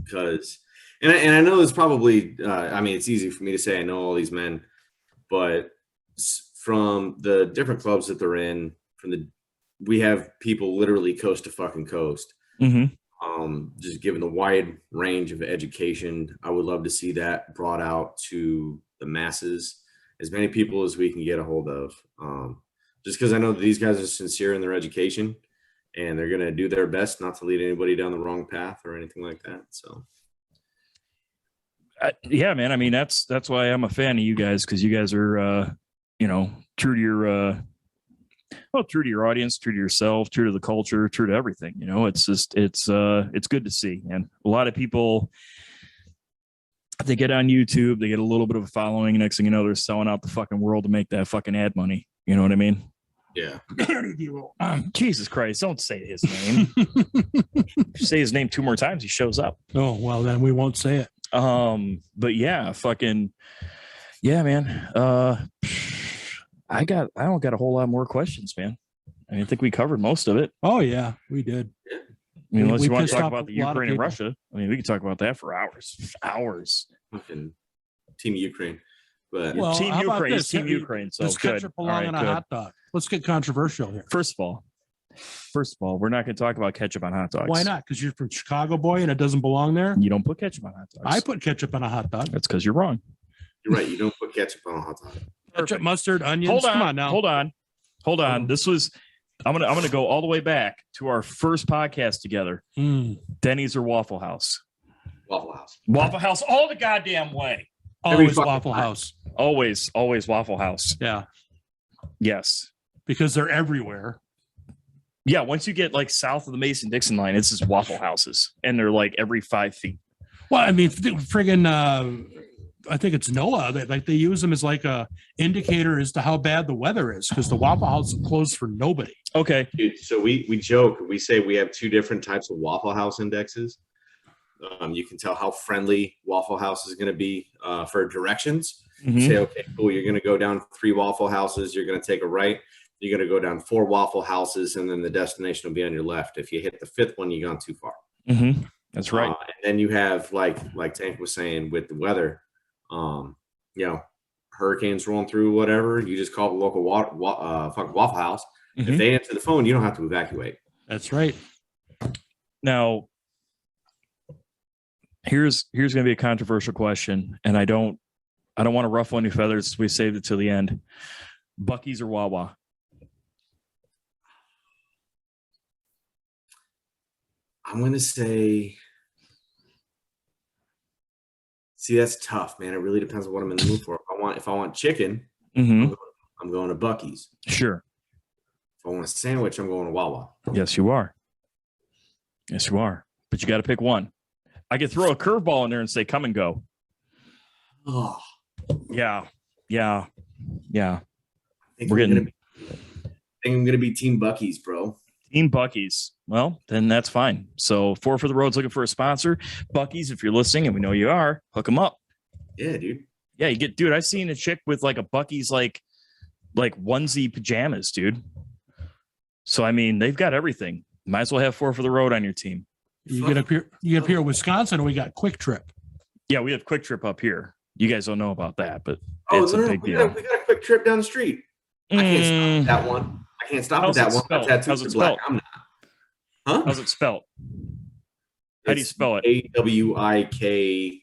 [SPEAKER 2] because and I know it's probably it's easy for me to say I know all these men, but from the different clubs that they're in, we have people literally coast to fucking coast. Just given the wide range of education, I would love to see that brought out to the masses, as many people as we can get a hold of. Just because I know that these guys are sincere in their education, and they're going to do their best not to lead anybody down the wrong path or anything like that. So,
[SPEAKER 1] yeah, man. That's why I'm a fan of you guys, because you guys are, true to your, true to your audience, true to yourself, true to the culture, true to everything. It's just, it's good to see. And a lot of people, They get on YouTube, they get a little bit of a following. Next thing you know, they're selling out the fucking world to make that fucking ad money. You know what I mean?
[SPEAKER 2] Yeah.
[SPEAKER 1] Jesus Christ, don't say his name. If you say his name 2 more times, he shows up.
[SPEAKER 3] Oh, well, then we won't say it.
[SPEAKER 1] But yeah, fucking yeah, man. I don't got a whole lot more questions, man. I think we covered most of it.
[SPEAKER 3] Oh yeah, we did.
[SPEAKER 1] I mean, unless
[SPEAKER 3] We
[SPEAKER 1] you want to
[SPEAKER 3] pissed
[SPEAKER 1] talk
[SPEAKER 3] off
[SPEAKER 1] about the
[SPEAKER 3] a lot of
[SPEAKER 1] Ukraine and
[SPEAKER 3] people.
[SPEAKER 1] Russia. I mean, we could talk about that for hours.
[SPEAKER 2] Fucking Team Ukraine. But
[SPEAKER 3] Well,
[SPEAKER 1] Team
[SPEAKER 3] how about
[SPEAKER 1] Ukraine,
[SPEAKER 3] this?
[SPEAKER 1] Team Ukraine. So
[SPEAKER 3] Does
[SPEAKER 1] good.
[SPEAKER 3] ketchup
[SPEAKER 1] All
[SPEAKER 3] belong
[SPEAKER 1] right,
[SPEAKER 3] on a
[SPEAKER 1] good.
[SPEAKER 3] hot dog? Let's get controversial here.
[SPEAKER 1] First of all, we're not going to talk about ketchup on hot dogs.
[SPEAKER 3] Why not? Because you're from Chicago, boy, and it doesn't belong there.
[SPEAKER 1] You don't put ketchup on hot dogs.
[SPEAKER 3] I put ketchup on a hot dog.
[SPEAKER 1] That's because you're wrong.
[SPEAKER 2] you're right. You don't put ketchup on a hot dog.
[SPEAKER 3] Ketchup, mustard, onions.
[SPEAKER 1] Hold on.
[SPEAKER 3] Come on now.
[SPEAKER 1] Hold on. This was. I'm gonna go all the way back to our first podcast together. Denny's or Waffle House.
[SPEAKER 2] Waffle House.
[SPEAKER 1] Waffle House all the goddamn way.
[SPEAKER 3] Always
[SPEAKER 2] fucking
[SPEAKER 3] Waffle
[SPEAKER 2] time.
[SPEAKER 3] House.
[SPEAKER 1] Always Waffle House.
[SPEAKER 3] Yeah,
[SPEAKER 1] Yes.
[SPEAKER 3] because they're everywhere.
[SPEAKER 1] Yeah. Once you get like south of the Mason-Dixon line, it's just Waffle Houses, and they're like every 5 feet.
[SPEAKER 3] Well, I mean, friggin', I think it's NOAA. They use them as like a indicator as to how bad the weather is because the Waffle House is closed for nobody.
[SPEAKER 1] Okay.
[SPEAKER 2] Dude, so we joke. We say we have 2 different types of Waffle House indexes. You can tell how friendly Waffle House is going to be for directions.
[SPEAKER 1] Mhm.
[SPEAKER 2] Say, okay, cool. You're going to go down 3 Waffle Houses. You're going to take a right. You're going to go down 4 Waffle Houses, and then the destination will be on your left. If you hit the 5th one, you've gone too far.
[SPEAKER 1] Mhm. That's right.
[SPEAKER 2] And then you have like Tank was saying with the weather, hurricanes rolling through, whatever. You just call the local fucking Waffle House.
[SPEAKER 1] Mhm.
[SPEAKER 2] If they answer the phone, you don't have to evacuate.
[SPEAKER 3] That's right.
[SPEAKER 1] Now, here's going to be a controversial question, and I don't want to ruffle any feathers. We saved it till the end. Buckies or Wawa?
[SPEAKER 2] I'm gonna say. See, that's tough, man. It really depends on what I'm in the mood for. If I want chicken,
[SPEAKER 1] Mm-hmm.
[SPEAKER 2] I'm going to Buckies.
[SPEAKER 1] Sure.
[SPEAKER 2] If I want a sandwich, I'm going to Wawa.
[SPEAKER 1] Yes, you are. Yes, you are. But you got to pick one. I could throw a curveball in there and say, come and go.
[SPEAKER 2] Oh,
[SPEAKER 1] Yeah.
[SPEAKER 2] I think
[SPEAKER 1] We're getting
[SPEAKER 2] I'm gonna be Team Buckies, bro.
[SPEAKER 1] Team Buckies. Well, then that's fine. So 4 for the Road's looking for a sponsor. Buckies, if you're listening, and we know you are, hook them up.
[SPEAKER 2] Yeah, dude.
[SPEAKER 1] Yeah, dude, I've seen a chick with like a Buckies like onesie pajamas, dude. So I mean, they've got everything. Might as well have 4 for the Road on your team.
[SPEAKER 3] You get up here in Wisconsin, we got Quick Trip.
[SPEAKER 1] Yeah, we have Quick Trip up here. You guys don't know about that, but
[SPEAKER 2] Oh,
[SPEAKER 1] it's a big deal.
[SPEAKER 2] We got a quick trip down the street. I can't stop at that one. I can't stop at that one. My tattoos
[SPEAKER 1] How's it
[SPEAKER 2] are black.
[SPEAKER 1] spelled?
[SPEAKER 2] I'm not. Huh?
[SPEAKER 1] How's it spelled? How do you spell it?
[SPEAKER 2] AWIK.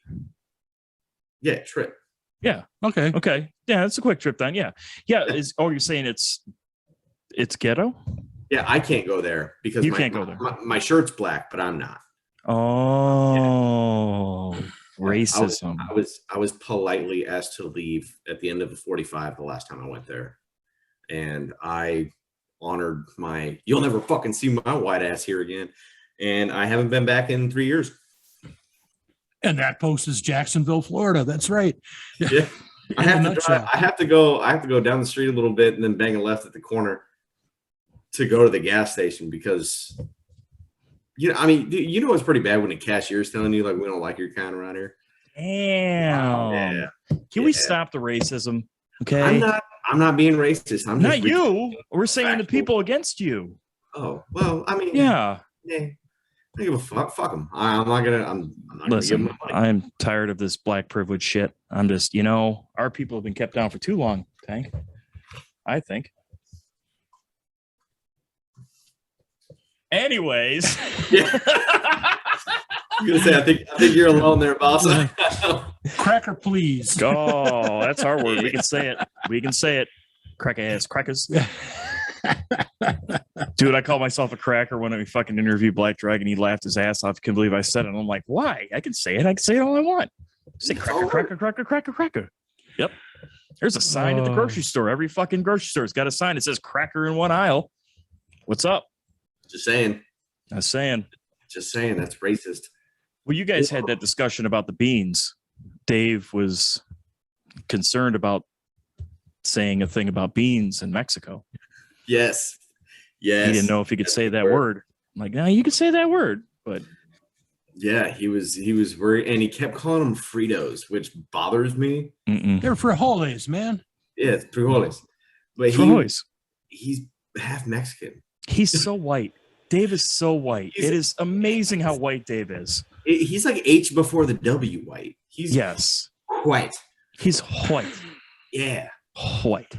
[SPEAKER 2] Yeah, trip.
[SPEAKER 1] Yeah.
[SPEAKER 3] Okay.
[SPEAKER 1] Okay. Yeah, it's a Quick Trip then. Yeah. Yeah. You're saying it's ghetto?
[SPEAKER 2] Yeah, I can't go there because
[SPEAKER 1] You can't go there.
[SPEAKER 2] My shirt's black, but I'm not.
[SPEAKER 1] Oh, racism.
[SPEAKER 2] I was politely asked to leave at the end of the 45 the last time I went there, and I honored my. You'll never fucking see my white ass here again, and I haven't been back in 3 years.
[SPEAKER 3] And that post is Jacksonville, Florida. That's right.
[SPEAKER 2] Yeah, I
[SPEAKER 3] In a
[SPEAKER 2] have to
[SPEAKER 3] nutshell.
[SPEAKER 2] drive. I have to go down the street a little bit and then bang a left at the corner to go to the gas station because. I mean, it's pretty bad when the cashier's telling you like we don't like your kind around here.
[SPEAKER 1] Damn.
[SPEAKER 2] Yeah.
[SPEAKER 1] Can we stop the racism? Okay.
[SPEAKER 2] I'm not being racist. I'm
[SPEAKER 1] Not
[SPEAKER 2] just
[SPEAKER 1] you. We're saying the
[SPEAKER 2] factual.
[SPEAKER 1] people against you.
[SPEAKER 2] Oh well, I mean,
[SPEAKER 1] Yeah.
[SPEAKER 2] I don't give a fuck. Fuck them. I'm not gonna. I'm not gonna give
[SPEAKER 1] Listen,
[SPEAKER 2] them money.
[SPEAKER 1] I'm tired of this black privilege shit. I'm just, our people have been kept down for too long, Tank. I think. Anyways.
[SPEAKER 2] Yeah. I'm gonna say I think you're alone there, boss.
[SPEAKER 3] Cracker, please.
[SPEAKER 1] Oh, that's our word. We can say it. Crack ass crackers. Dude, I call myself a cracker when I fucking interviewed Black Dragon. He laughed his ass off. Couldn't believe I said it. And I'm like, why? I can say it. I can say it all I want. Say cracker. Yep. There's a sign at the grocery store. Every fucking grocery store has got a sign that says cracker in one aisle. What's up?
[SPEAKER 2] Just saying.
[SPEAKER 1] I was saying.
[SPEAKER 2] Just saying. That's racist.
[SPEAKER 1] Well, you guys had that discussion about the beans. Dave was concerned about saying a thing about beans in Mexico.
[SPEAKER 2] Yes.
[SPEAKER 1] He didn't know if he could say that word. I'm like, no, you can say that word, but
[SPEAKER 2] yeah, he was worried, and he kept calling them Fritos, which bothers me.
[SPEAKER 3] They're frijoles, man.
[SPEAKER 2] Yeah, it's frijoles. But he's half Mexican.
[SPEAKER 1] He's so white. Dave is so white. It is amazing how white Dave is.
[SPEAKER 2] He's like H before the W white. He's white.
[SPEAKER 1] He's white.
[SPEAKER 2] Yeah.
[SPEAKER 1] White.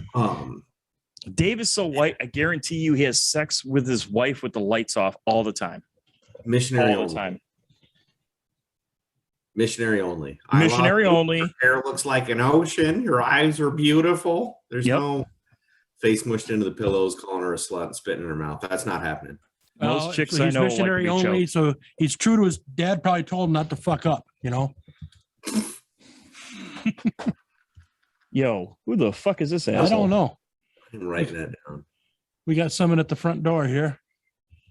[SPEAKER 1] Dave is so white, I guarantee you he has sex with his wife with the lights off all the time.
[SPEAKER 2] Missionary
[SPEAKER 1] all
[SPEAKER 2] only.
[SPEAKER 1] the time.
[SPEAKER 2] Missionary only.
[SPEAKER 1] Missionary only.
[SPEAKER 2] Your hair looks like an ocean. Your eyes are beautiful. There's no face mushed into the pillows, calling her a slut and spitting in her mouth. That's not happening.
[SPEAKER 1] Most chicks
[SPEAKER 3] so
[SPEAKER 1] I
[SPEAKER 3] he's
[SPEAKER 1] know
[SPEAKER 3] missionary
[SPEAKER 1] like to be
[SPEAKER 3] only,
[SPEAKER 1] choked.
[SPEAKER 3] so he's true to his dad. Probably told him not to fuck up. You know.
[SPEAKER 1] Yo, who the fuck is this asshole?
[SPEAKER 3] I don't know.
[SPEAKER 2] I'm writing that down.
[SPEAKER 3] We got someone at the front door here.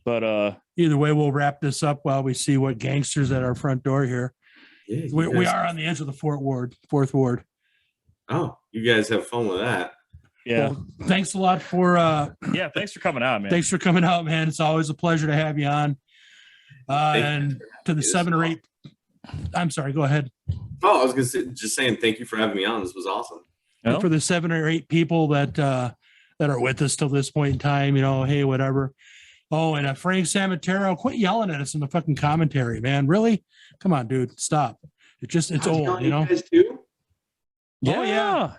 [SPEAKER 1] But
[SPEAKER 3] Either way, we'll wrap this up while we see what gangsters at our front door here.
[SPEAKER 2] Yeah,
[SPEAKER 3] We are on the edge of the fourth ward.
[SPEAKER 2] Oh, you guys have fun with that.
[SPEAKER 1] yeah.
[SPEAKER 3] Well, thanks a lot for
[SPEAKER 1] Yeah, thanks for coming out, man.
[SPEAKER 3] thanks for coming out, man. It's always a pleasure to have you on. And to the 7 or 8. I'm sorry, go ahead.
[SPEAKER 2] Oh, I was just saying thank you for having me on. This was awesome.
[SPEAKER 3] And
[SPEAKER 1] Well,
[SPEAKER 3] for the 7 or 8 people that are with us till this point in time, you know, hey, whatever. Oh, and Frank Samatero, quit yelling at us in the fucking commentary, man. Really? Come on, dude. Stop. It's
[SPEAKER 2] How's he
[SPEAKER 3] old,
[SPEAKER 2] yelling
[SPEAKER 3] you
[SPEAKER 2] at
[SPEAKER 3] know?
[SPEAKER 2] guys too?
[SPEAKER 1] yeah.
[SPEAKER 3] Oh, yeah.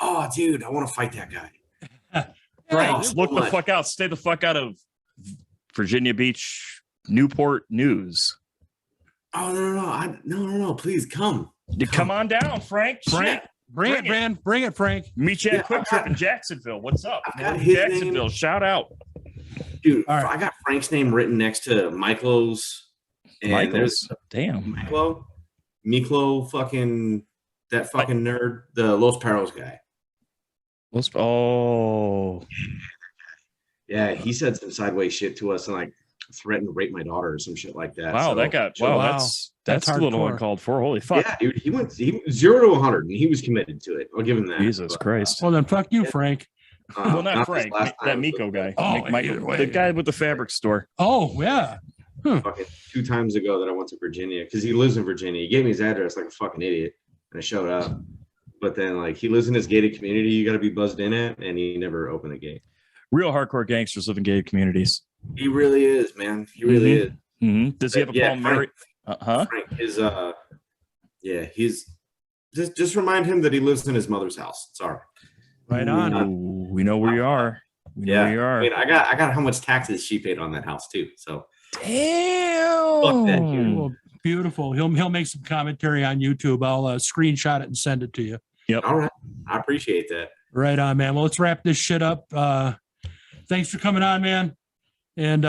[SPEAKER 2] Oh, dude, I want to fight that guy.
[SPEAKER 1] Right.
[SPEAKER 2] Oh, so
[SPEAKER 1] Look the
[SPEAKER 2] much.
[SPEAKER 1] fuck out. Stay the fuck out of Virginia Beach, Newport news.
[SPEAKER 2] Oh no! Please come.
[SPEAKER 1] Come on down, Frank.
[SPEAKER 3] Frank,
[SPEAKER 1] Shit.
[SPEAKER 3] bring it, man. Bring it, Frank.
[SPEAKER 1] Meet you
[SPEAKER 2] Yeah,
[SPEAKER 1] at Quick
[SPEAKER 2] I've
[SPEAKER 1] Trip
[SPEAKER 2] got-
[SPEAKER 1] in Jacksonville. What's up?
[SPEAKER 2] I've got
[SPEAKER 1] North
[SPEAKER 2] his
[SPEAKER 1] Jacksonville.
[SPEAKER 2] name.
[SPEAKER 1] Shout out.
[SPEAKER 2] Dude,
[SPEAKER 3] All right.
[SPEAKER 2] I got Frank's name written next to Michael's. And there's
[SPEAKER 1] Damn.
[SPEAKER 2] Miklo, fucking that fucking nerd, the Los Perros guy.
[SPEAKER 1] Oh.
[SPEAKER 2] Yeah, he said some sideways shit to us and like threatened to rape my daughter or some shit like that.
[SPEAKER 1] Wow,
[SPEAKER 2] So,
[SPEAKER 1] that got
[SPEAKER 3] Wow.
[SPEAKER 1] that's
[SPEAKER 3] That's
[SPEAKER 1] a little
[SPEAKER 3] hardcore.
[SPEAKER 1] uncalled for. Holy fuck.
[SPEAKER 2] yeah, dude, he went 0 to 100 and he was committed to it. I'll give him that.
[SPEAKER 1] Jesus
[SPEAKER 2] But,
[SPEAKER 1] Christ.
[SPEAKER 3] Well, then fuck you, Frank.
[SPEAKER 1] Well, not
[SPEAKER 2] this
[SPEAKER 1] Frank,
[SPEAKER 2] last
[SPEAKER 1] that
[SPEAKER 2] time,
[SPEAKER 1] Miko guy.
[SPEAKER 3] Oh,
[SPEAKER 1] Mike-
[SPEAKER 3] either way.
[SPEAKER 1] the guy with the fabric store.
[SPEAKER 3] Oh, yeah.
[SPEAKER 2] Fucking 2 times ago that I went to Virginia because he lives in Virginia. He gave me his address like a fucking idiot, and I showed up. But then, like, he lives in this gated community you got to be buzzed in at, and he never opened the gate.
[SPEAKER 1] Real hardcore gangsters live in gated communities.
[SPEAKER 2] He really is, man. He really is.
[SPEAKER 1] Mm-hmm. Does he have a
[SPEAKER 2] Yeah,
[SPEAKER 1] Paul Mary? Huh?
[SPEAKER 2] Frank is he's just remind him that he lives in his mother's house. It's all right.
[SPEAKER 3] Right on.
[SPEAKER 1] Ooh, we know where you are. We know where you are.
[SPEAKER 2] I mean, I got how much taxes she paid on that house too. So
[SPEAKER 1] Damn.
[SPEAKER 2] Fuck that dude.
[SPEAKER 3] Well, beautiful. He'll make some commentary on YouTube. I'll screenshot it and send it to you.
[SPEAKER 1] Yep.
[SPEAKER 2] all right, I appreciate that.
[SPEAKER 3] Right on, man. Well, let's wrap this shit up. Thanks for coming on, man. And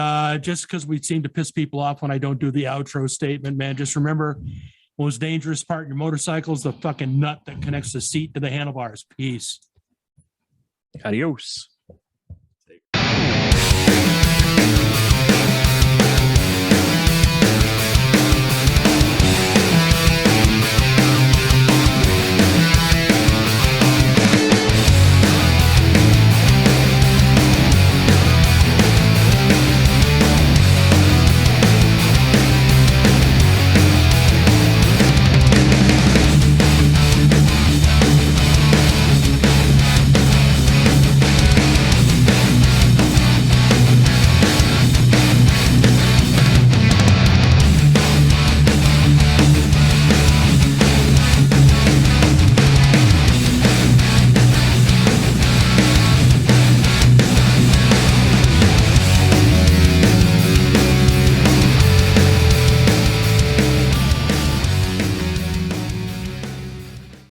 [SPEAKER 3] just because we seem to piss people off when I don't do the outro statement, man, just remember, most dangerous part in your motorcycle is the fucking nut that connects the seat to the handlebars. Peace.
[SPEAKER 1] Adios.